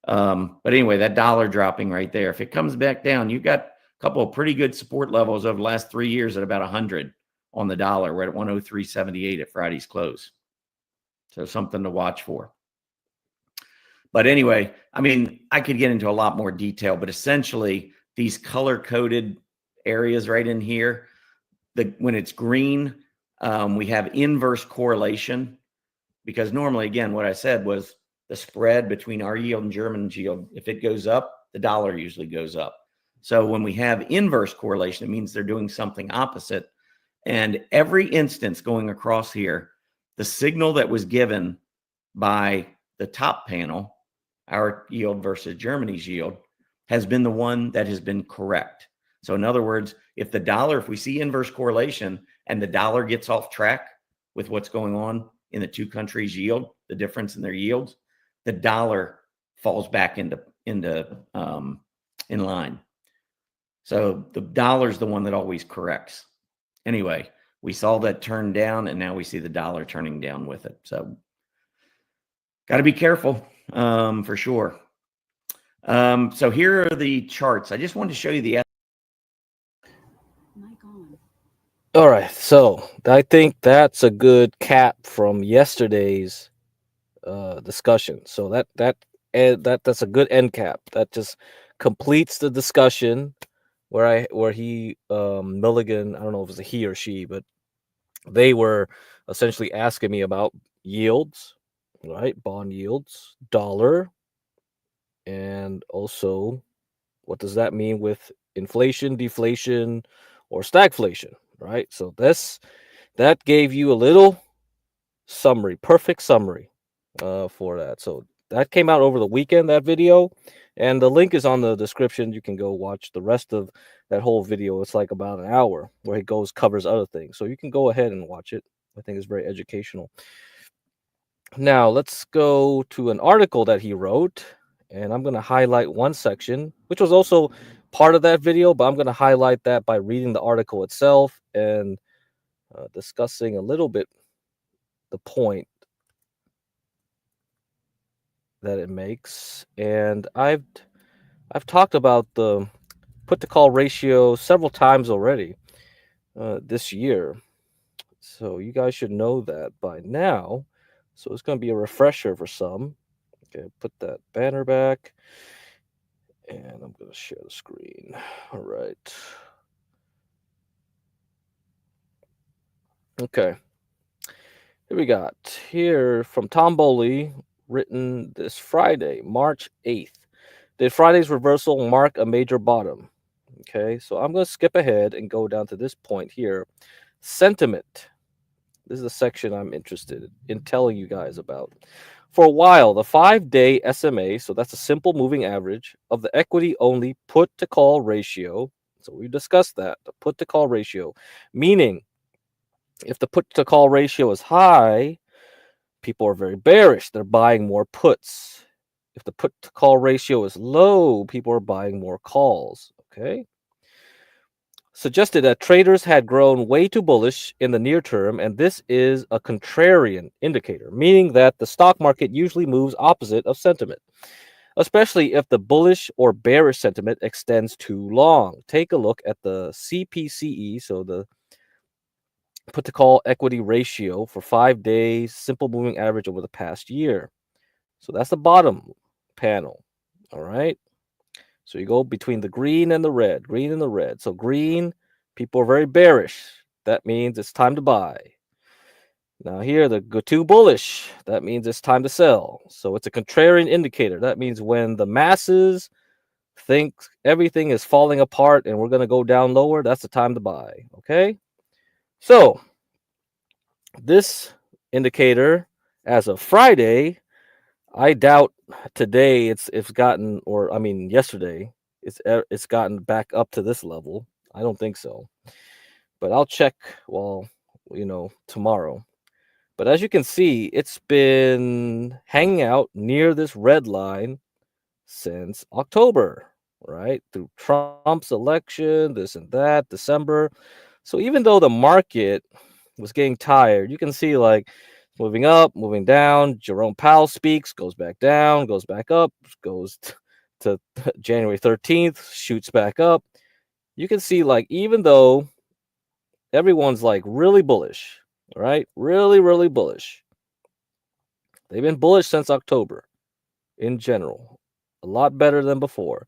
But anyway, that dollar dropping right there, if it comes back down, you've got a couple of pretty good support levels over the last 3 years at about 100 on the dollar. We're at 103.78 at Friday's close. So something to watch for. But anyway, I mean, I could get into a lot more detail, but essentially these color-coded areas right in here, when it's green, we have inverse correlation, because normally, again, what I said was the spread between our yield and German's yield. If it goes up, the dollar usually goes up. So when we have inverse correlation, it means they're doing something opposite. And every instance going across here, the signal that was given by the top panel, our yield versus Germany's yield, has been the one that has been correct. So in other words, if we see inverse correlation and the dollar gets off track with what's going on in the two countries' yield, the difference in their yields, the dollar falls back in line. So the dollar's the one that always corrects. Anyway, we saw that turn down, and now we see the dollar turning down with it. So got to be careful for sure. So here are the charts. I just wanted to show you the. All right, so I think that's a good cap from yesterday's discussion. So that's a good end cap. That just completes the discussion where Milligan, I don't know if it's a he or she, but they were essentially asking me about yields, right? Bond yields, dollar, and also what does that mean with inflation, deflation, or stagflation, right? So that gave you a little summary, perfect summary for that. So that came out over the weekend, that video, and the link is on the description. You can go watch the rest of that whole video. It's like about an hour where he covers other things. So you can go ahead and watch it. I think it's very educational. Now let's go to an article that he wrote, and I'm going to highlight one section, which was also part of that video, but I'm going to highlight that by reading the article itself and discussing a little bit the point. that it makes, and I've talked about the put to call ratio several times already this year. So you guys should know that by now. So it's going to be a refresher for some. Okay, put that banner back. And I'm going to share the screen. All right. Okay. Here we got here from Tom Bowley, written this Friday, March 8th. Did Friday's reversal mark a major bottom? Okay, so I'm going to skip ahead and go down to this point here. Sentiment. This is a section I'm interested in telling you guys about. For a while, the 5-day SMA, so that's a simple moving average, of the equity only put to call ratio. So we discussed that, the put to call ratio, meaning if the put to call ratio is high, people are very bearish. They're buying more puts. If the put to call ratio is low, people are buying more calls. Okay. Suggested that traders had grown way too bullish in the near term, and this is a contrarian indicator, meaning that the stock market usually moves opposite of sentiment, especially if the bullish or bearish sentiment extends too long. Take a look at the CPCE, so the put to call equity ratio for 5 days, simple moving average over the past year. So that's the bottom panel. All right. So you go between the green and the red, green and the red. So green, people are very bearish. That means it's time to buy. Now here, the go too bullish. That means it's time to sell. So it's a contrarian indicator. That means when the masses think everything is falling apart and we're going to go down lower, that's the time to buy. Okay. So this indicator, as of Friday, I doubt today it's gotten, or I mean yesterday it's gotten back up to this level. I don't think so, but I'll check tomorrow. But as you can see, it's been hanging out near this red line since October, right? Through Trump's election, this and that, December. So even though the market was getting tired, you can see like moving up, moving down. Jerome Powell speaks, goes back down, goes back up, goes to January 13th, shoots back up. You can see like even though everyone's like really bullish, right? Really, really bullish. They've been bullish since October in general, a lot better than before.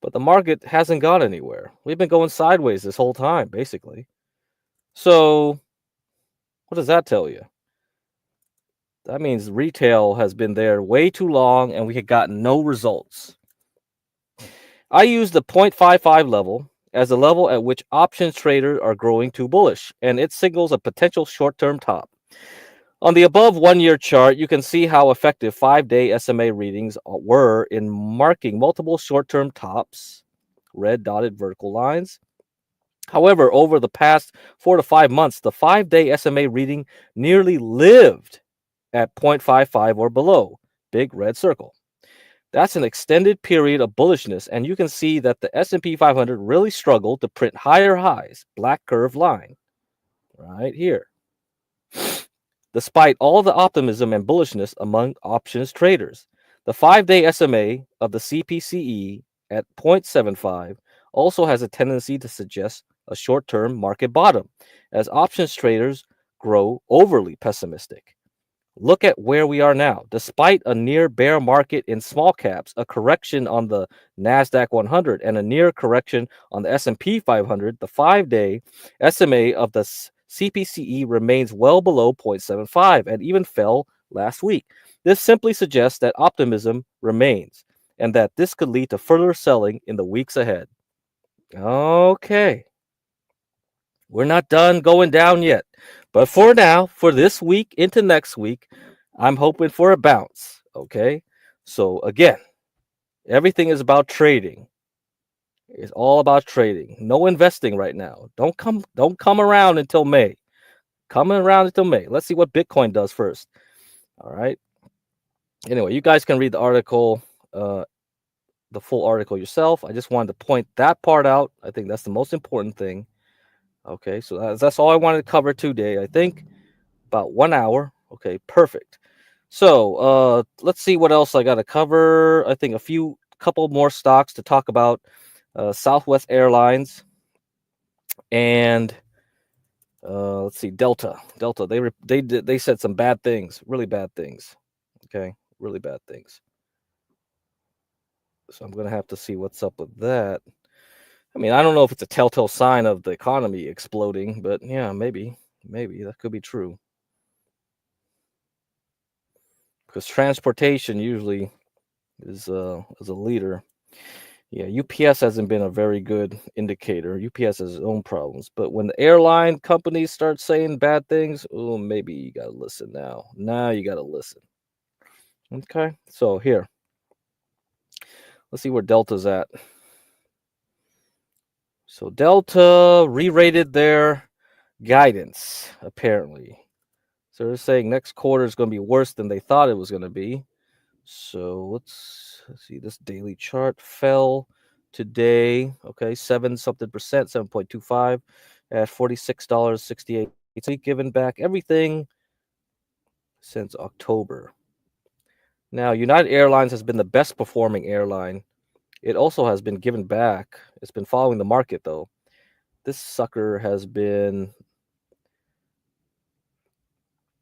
But the market hasn't gone anywhere. We've been going sideways this whole time, basically. So, what does that tell you? That means retail has been there way too long and we had gotten no results. I use the 0.55 level as a level at which options traders are growing too bullish, and it signals a potential short-term top. On the above 1-year chart, you can see how effective 5-day SMA readings were in marking multiple short-term tops, red dotted vertical lines. However, over the past 4 to 5 months, the 5-day SMA reading nearly lived at 0.55 or below, big red circle. That's an extended period of bullishness, and you can see that the S&P 500 really struggled to print higher highs, black curved line, right here. Despite all the optimism and bullishness among options traders, the 5-day SMA of the CPCE at 0.75 also has a tendency to suggest a short-term market bottom, as options traders grow overly pessimistic. Look at where we are now. Despite a near bear market in small caps, a correction on the NASDAQ 100, and a near correction on the S&P 500, the 5-day SMA of the CPCE remains well below 0.75 and even fell last week. This simply suggests that optimism remains and that this could lead to further selling in the weeks ahead. Okay. We're not done going down yet. But for now, for this week into next week, I'm hoping for a bounce. Okay. So again, everything is about trading. It's all about trading. No investing right now. Don't come around until May. Coming around until May. Let's see what Bitcoin does first. All right. Anyway, you guys can read the article, the full article yourself. I just wanted to point that part out. I think that's the most important thing. Okay, so that's all I wanted to cover today. I think about 1 hour. Okay, perfect. So let's see what else I got to cover. I think couple more stocks to talk about. Southwest Airlines and let's see, Delta. They said some bad things, really bad things. Okay, really bad things. So I'm gonna have to see what's up with that. I mean, I don't know if it's a telltale sign of the economy exploding, but yeah, maybe that could be true. Because transportation usually is a leader. Yeah, UPS hasn't been a very good indicator. UPS has its own problems, but when the airline companies start saying bad things, oh, maybe you gotta listen now. Now you gotta listen. Okay, so here, let's see where Delta's at. So Delta re-rated their guidance apparently. So they're saying next quarter is going to be worse than they thought it was going to be. So let's see. This daily chart fell today. Okay, 7-something%, 7.25 at $46.68. It's given back everything since October. Now, United Airlines has been the best performing airline. It also has been given back. It's been following the market though. This sucker has been.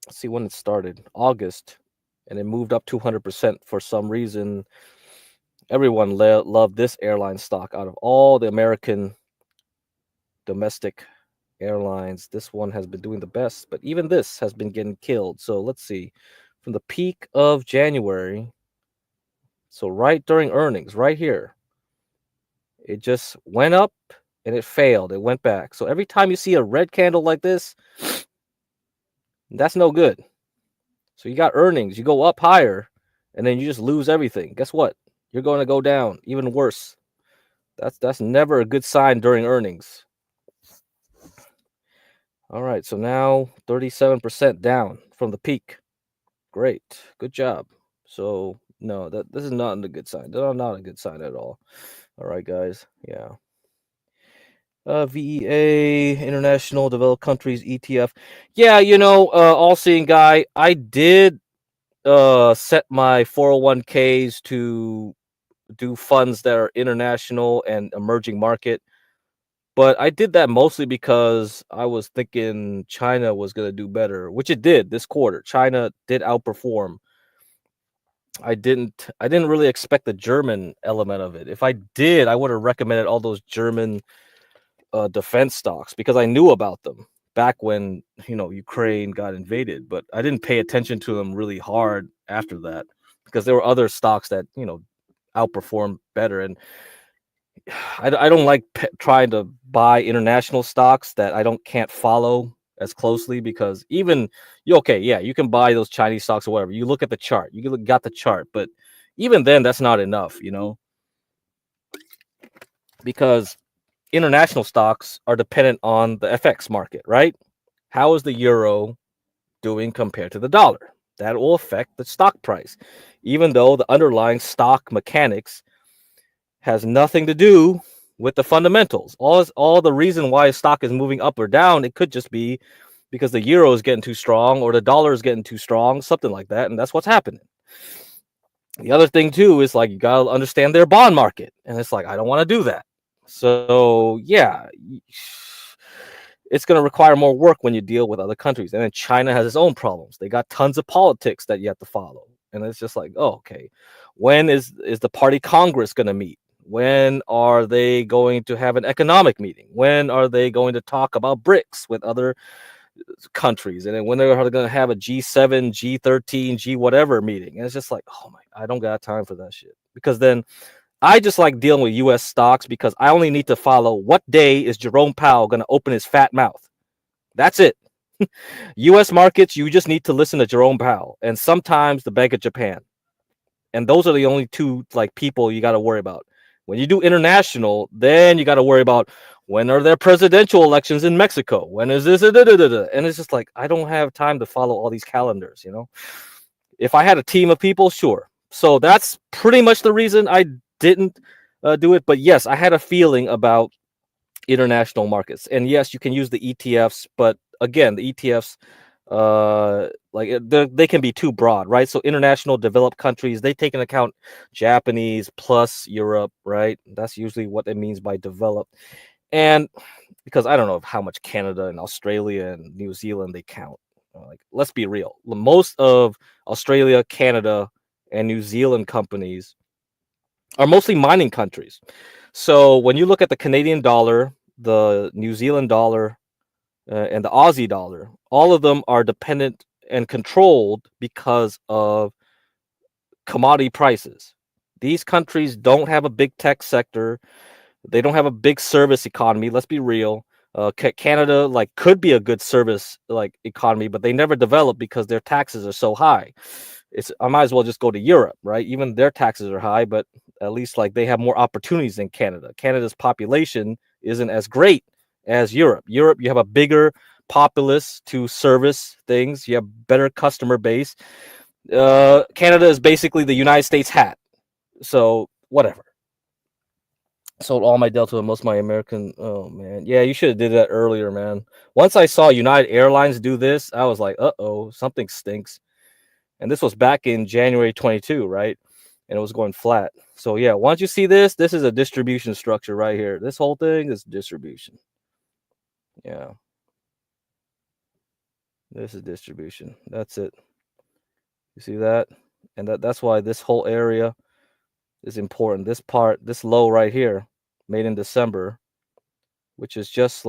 Let's see when it started. August. And it moved up 200% for some reason. Everyone loved this airline stock out of all the American domestic airlines. This one has been doing the best, but even this has been getting killed. So let's see. From the peak of January, so right during earnings, right here, it just went up and it failed. It went back. So every time you see a red candle like this, that's no good. So you got earnings, you go up higher, and then you just lose everything. Guess what? You're going to go down, even worse. That's never a good sign during earnings. All right, so now 37% down from the peak. Great, good job. So no, this is not a good sign. Not a good sign at all. All right, guys. Yeah. VEA, International Developed Countries ETF. Yeah, all seeing guy. I did set my 401ks to do funds that are international and emerging market, but I did that mostly because I was thinking China was going to do better, which it did this quarter. China did outperform. I didn't really expect the German element of it. If I did, I would have recommended all those German defense stocks because I knew about them back when Ukraine got invaded, but I didn't pay attention to them really hard after that because there were other stocks that outperformed better. And I don't like trying to buy international stocks that I can't follow as closely because even you can buy those Chinese stocks or whatever. You look at the chart, got the chart, but even then that's not enough, because international stocks are dependent on the FX market, right? How is the euro doing compared to the dollar? That will affect the stock price, even though the underlying stock mechanics has nothing to do with the fundamentals. All the reason why a stock is moving up or down, it could just be because the euro is getting too strong or the dollar is getting too strong, something like that, and that's what's happening. The other thing too is you gotta understand their bond market, and it's I don't want to do that. So yeah, it's going to require more work when you deal with other countries. And then China has its own problems. They got tons of politics that you have to follow. And it's just okay, when is the party Congress going to meet? When are they going to have an economic meeting? When are they going to talk about BRICS with other countries? And then when they're going to have a G7, G13, G whatever meeting? And it's just I don't got time for that shit. Because then I just like dealing with U.S. stocks because I only need to follow what day is Jerome Powell going to open his fat mouth. That's it. U.S. markets, you just need to listen to Jerome Powell and sometimes the Bank of Japan. And those are the only two people you got to worry about. When you do international, then you got to worry about when are there presidential elections in Mexico? When is this? And it's just I don't have time to follow all these calendars, If I had a team of people, sure. So that's pretty much the reason I didn't do it. But yes, I had a feeling about international markets. And yes, you can use the ETFs. But again, the ETFs They can be too broad, right? So international developed countries, they take into account Japanese plus Europe, right? That's usually what it means by developed. And because I don't know how much Canada and Australia and New Zealand they count. Like, let's be real. Most of Australia, Canada, and New Zealand companies are mostly mining countries. So when you look at the Canadian dollar, the New Zealand dollar, and the Aussie dollar, all of them are dependent and controlled because of commodity prices. These countries don't have a big tech sector. They don't have a big service economy. Let's be real. Canada could be a good service economy, but they never develop because their taxes are so high. I might as well just go to Europe, right? Even their taxes are high, but at least they have more opportunities than Canada. Canada's population isn't as great as Europe. Europe, you have a bigger populace to service things. You have better customer base. Canada is basically the United States hat. So whatever. Sold all my Delta and most of my American. Oh man, yeah, you should have did that earlier, man. Once I saw United Airlines do this, I was like, uh-oh, something stinks. And this was back in January 22, right? And it was going flat. So yeah, once you see this, this is a distribution structure right here. This whole thing is distribution. Yeah. This is distribution. That's it. You see that? And that's why this whole area is important. This part, this low right here, made in December, which is just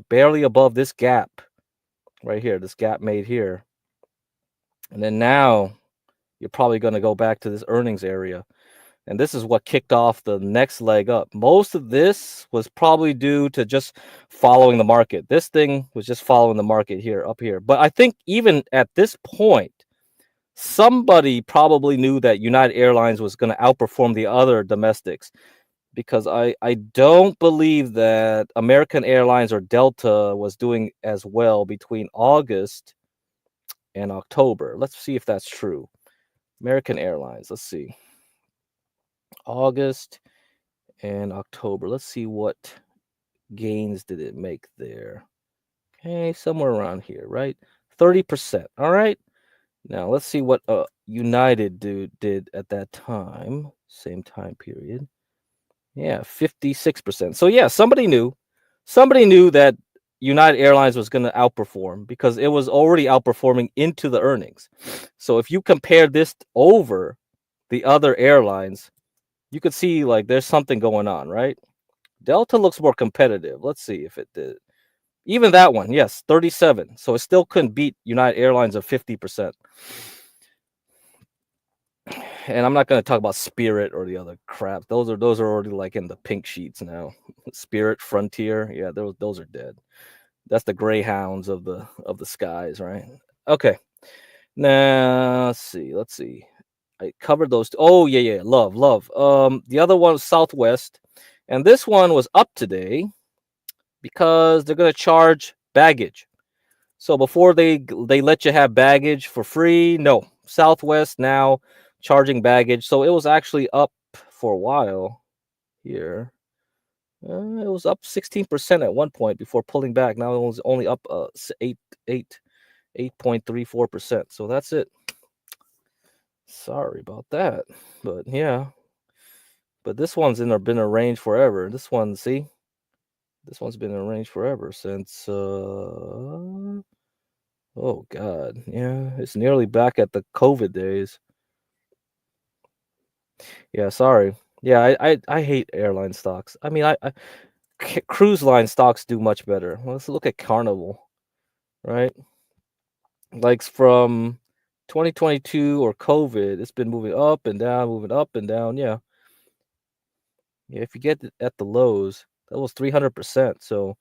barely above this gap right here, this gap made here. And then now you're probably going to go back to this earnings area. And this is what kicked off the next leg up. Most of this was probably due to just following the market. This thing was just following the market here, up here. But I think even at this point, somebody probably knew that United Airlines was going to outperform the other domestics, because I don't believe that American Airlines or Delta was doing as well between August and October. Let's see if that's true. American Airlines, let's see. August and October. Let's see what gains did it make there. Okay, somewhere around here, right? 30%. All right. Now let's see what United did at that time, same time period. Yeah, 56%. So yeah, somebody knew that United Airlines was going to outperform because it was already outperforming into the earnings. So if you compare this over the other airlines, you could see there's something going on, right? Delta looks more competitive. Let's see if it did. Even that one, yes, 37. So it still couldn't beat United Airlines of 50%. And I'm not going to talk about Spirit or the other crap. Those are already in the pink sheets now. Spirit, Frontier, yeah, those are dead. That's the Greyhounds of the skies, right? Okay. Now let's see. I covered those. Oh yeah, love. The other one was Southwest, and this one was up today because they're going to charge baggage. So before they let you have baggage for free, no, Southwest now charging baggage. So it was actually up for a while here. It was up 16% at one point before pulling back. Now it was only up 8.34%. So that's it. Sorry about that, but yeah. But this one's been a range forever. This one, see, this one's been in a range forever since. Oh God, yeah, it's nearly back at the COVID days. Yeah, sorry. Yeah, I hate airline stocks. I mean, cruise line stocks do much better. Let's look at Carnival, right? From 2022 or COVID, it's been moving up and down, Yeah. Yeah, if you get it at the lows, that was 300%. So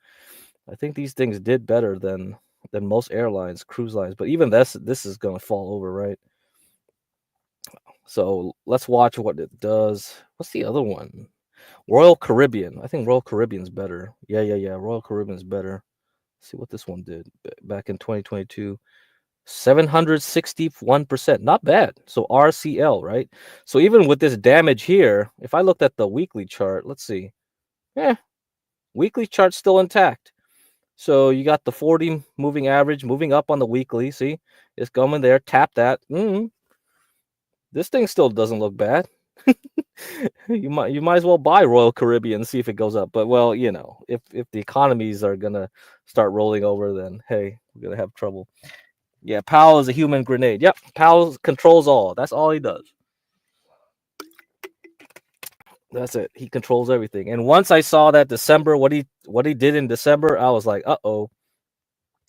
I think these things did better than most airlines, cruise lines. But even this is going to fall over, right? So let's watch what it does. What's the other one? Royal Caribbean. I think Royal Caribbean's better. Yeah. Royal Caribbean's better. Let's see what this one did back in 2022. 761%. Not bad. So RCL, right? So even with this damage here, if I looked at the weekly chart, let's see. Weekly chart's still intact. So you got the 40 moving average moving up on the weekly. See, it's going there. Tap that. This thing still doesn't look bad. you might as well buy Royal Caribbean and see if it goes up. But well, you know, if the economies are gonna start rolling over, then hey, we're gonna have trouble. Yeah, Powell is a human grenade. Yep, Powell controls all. That's all he does. That's it. He controls everything. And once I saw that December, what he did in December, I was like, uh-oh,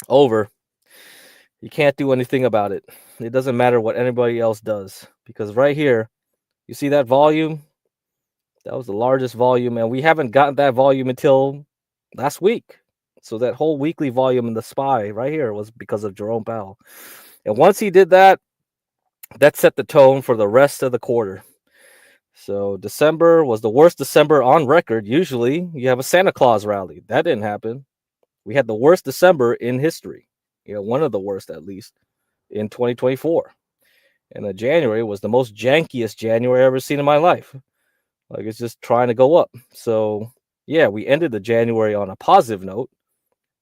over. You can't do anything about it. It doesn't matter what anybody else does. Because right here, you see that volume? That was the largest volume, and we haven't gotten that volume until last week. So that whole weekly volume in the SPY right here was because of Jerome Powell. And once he did that, that set the tone for the rest of the quarter. So December was the worst December on record. Usually you have a Santa Claus rally. That didn't happen. We had the worst December in history. You know, one of the worst at least in 2024. And January was the most jankiest January I've ever seen in my life. Like it's just trying to go up. So yeah, we ended the January on a positive note,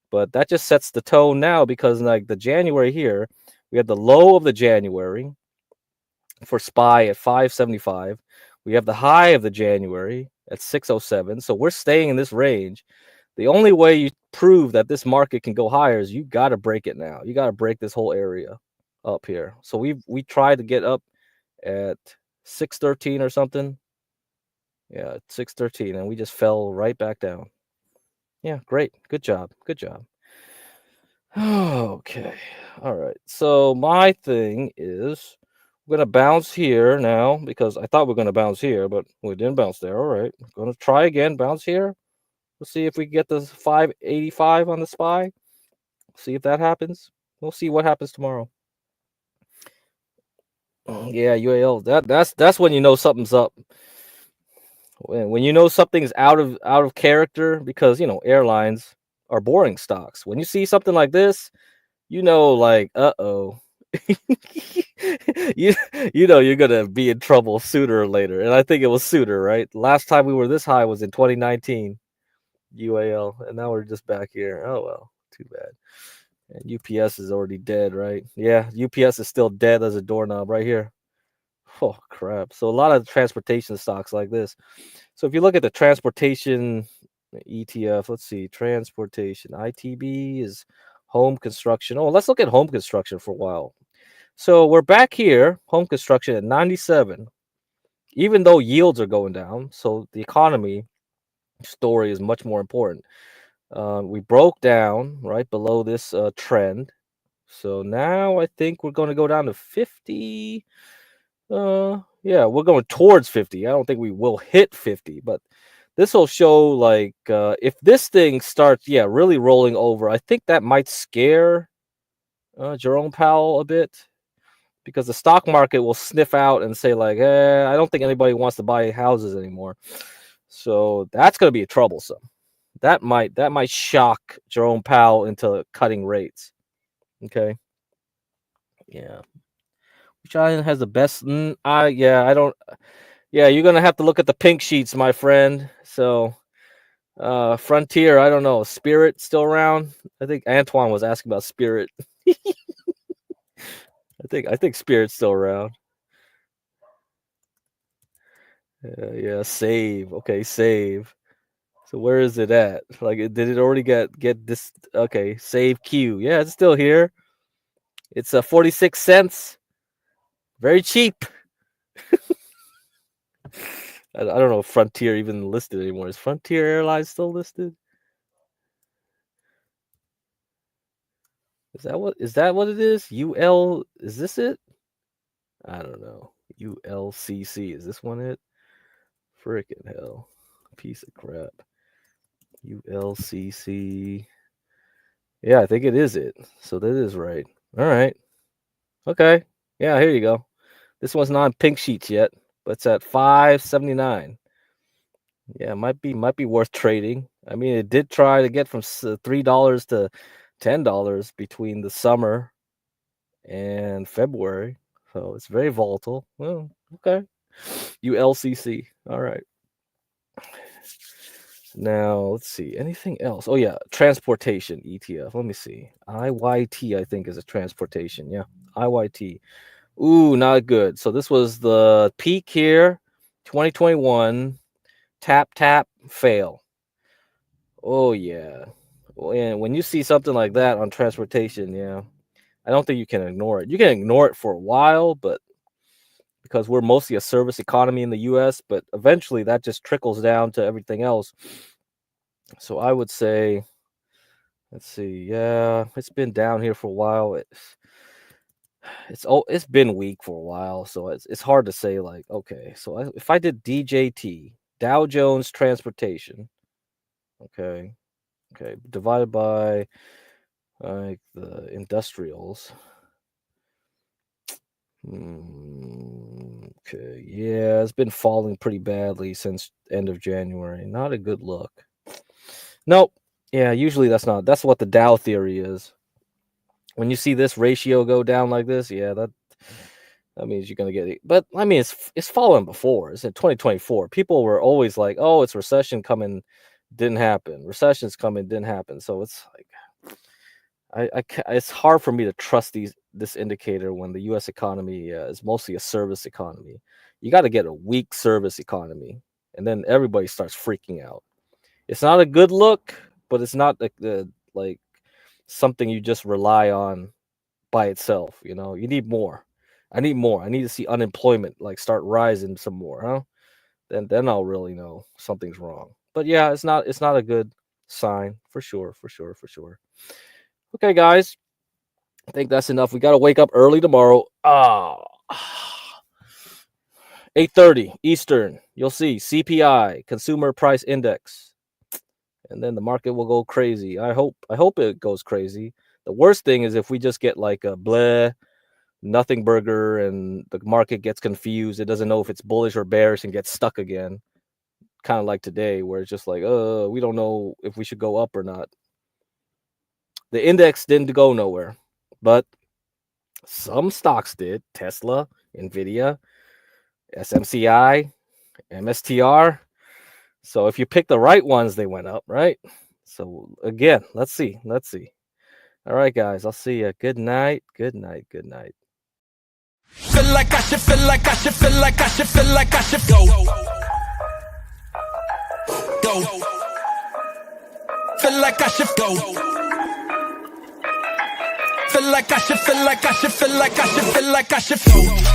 but that just sets the tone now because like the January here, we had the low of the January for SPY at 575. We have the high of the January at 607. So we're staying in this range. The only way you prove that this market can go higher is you got to break it now. You got to break this whole area up here. So we tried to get up at 613 or something. Yeah, 613, and we just fell right back down. Yeah, great. Good job. Good job. Okay. All right. So my thing is we're going to bounce here now because I thought we are going to bounce here, but we didn't bounce there. All right. Going to try again, bounce here. We'll see if we get the 585 on the SPY. See if that happens. We'll see what happens tomorrow. Yeah, UAL. That's when you know something's up. When you know something's out of character, because you know airlines are boring stocks. When you see something like this, you know, like uh-oh. you know you're gonna be in trouble sooner or later. And I think it was sooner, right? Last time we were this high was in 2019 UAL, and now we're just back here. Oh well, too bad. And UPS is already dead, right? Yeah, UPS is still dead as a doorknob right here. Oh crap. So a lot of transportation stocks like this. So if you look at the transportation ETF, let's see, transportation ITB is home construction. Oh, let's look at home construction for a while. So we're back here, home construction at 97, even though yields are going down. So the economy story is much more important. We broke down right below this trend. So now I think we're going to go down to 50. Yeah, we're going towards 50. I don't think we will hit 50, but this will show like if this thing starts, yeah, really rolling over, I think that might scare Jerome Powell a bit because the stock market will sniff out and say like, I don't think anybody wants to buy houses anymore. So that's going to be troublesome. That might shock Jerome Powell into cutting rates. Okay. Yeah. Which island has the best? I don't. Yeah, you're gonna have to look at the pink sheets, my friend. So, Frontier, I don't know. Spirit still around? I think Antoine was asking about Spirit. I think Spirit's still around. Yeah, save. Okay, save. So where is it at? Like, did it already get this? Okay, save Q. Yeah, it's still here. It's 46 cents. Very cheap. I don't know if Frontier even listed anymore. Is Frontier Airlines still listed? Is that what it is? UL, is this it? I don't know. ULCC, is this one it? Frickin' hell. Piece of crap. ULCC. Yeah, I think it is it. So that is right. All right. Okay. Yeah, here you go. This one's not on pink sheets yet, but it's at 579. Yeah, might be worth trading. I mean, it did try to get from $3 to $10 between the summer and February. So it's very volatile. Well, okay. ULCC. All right. Now, let's see. Anything else? Oh, yeah. Transportation ETF. Let me see. IYT, I think, is a transportation. Yeah. IYT. Ooh, not good. So this was the peak here, 2021. Tap, tap, fail. Oh, yeah. And when you see something like that on transportation, yeah, I don't think you can ignore it. You can ignore it for a while, but because we're mostly a service economy in the US, but eventually that just trickles down to everything else. So I would say, let's see, yeah, it's been down here for a while. It's been weak for a while, so it's hard to say like, okay, so if I did DJT, Dow Jones Transportation, okay, divided by like the industrials. Okay, yeah, it's been falling pretty badly since end of January. Not a good look. Nope. Yeah, usually that's what the Dow theory is. When you see this ratio go down like this, yeah, that means you're gonna get it. But I mean, it's fallen before. It's in 2024. People were always like, "Oh, it's recession coming," didn't happen. Recession's coming, didn't happen. So it's like, it's hard for me to trust this indicator when the U.S. economy is mostly a service economy. You got to get a weak service economy, and then everybody starts freaking out. It's not a good look, but it's not like something you just rely on by itself. You know, you need more. I need more. I need to see unemployment like start rising some more, huh? Then I'll really know something's wrong. But yeah, it's not a good sign for sure. Okay, guys, I think that's enough. We got to wake up early tomorrow. 8:30 Eastern. You'll see CPI, Consumer Price Index, and then the market will go crazy. I hope it goes crazy. The worst thing is if we just get like a bleh, nothing burger, and the market gets confused. It doesn't know if it's bullish or bearish and gets stuck again. Kind of like today, where it's just like, we don't know if we should go up or not. The index didn't go nowhere, but some stocks did. Tesla, Nvidia, SMCI, MSTR. So if you pick the right ones, they went up, right? So again, let's see. All right, guys, I'll see you. Good night. Feel like I should go. Feel like I should go. Feel like I should go.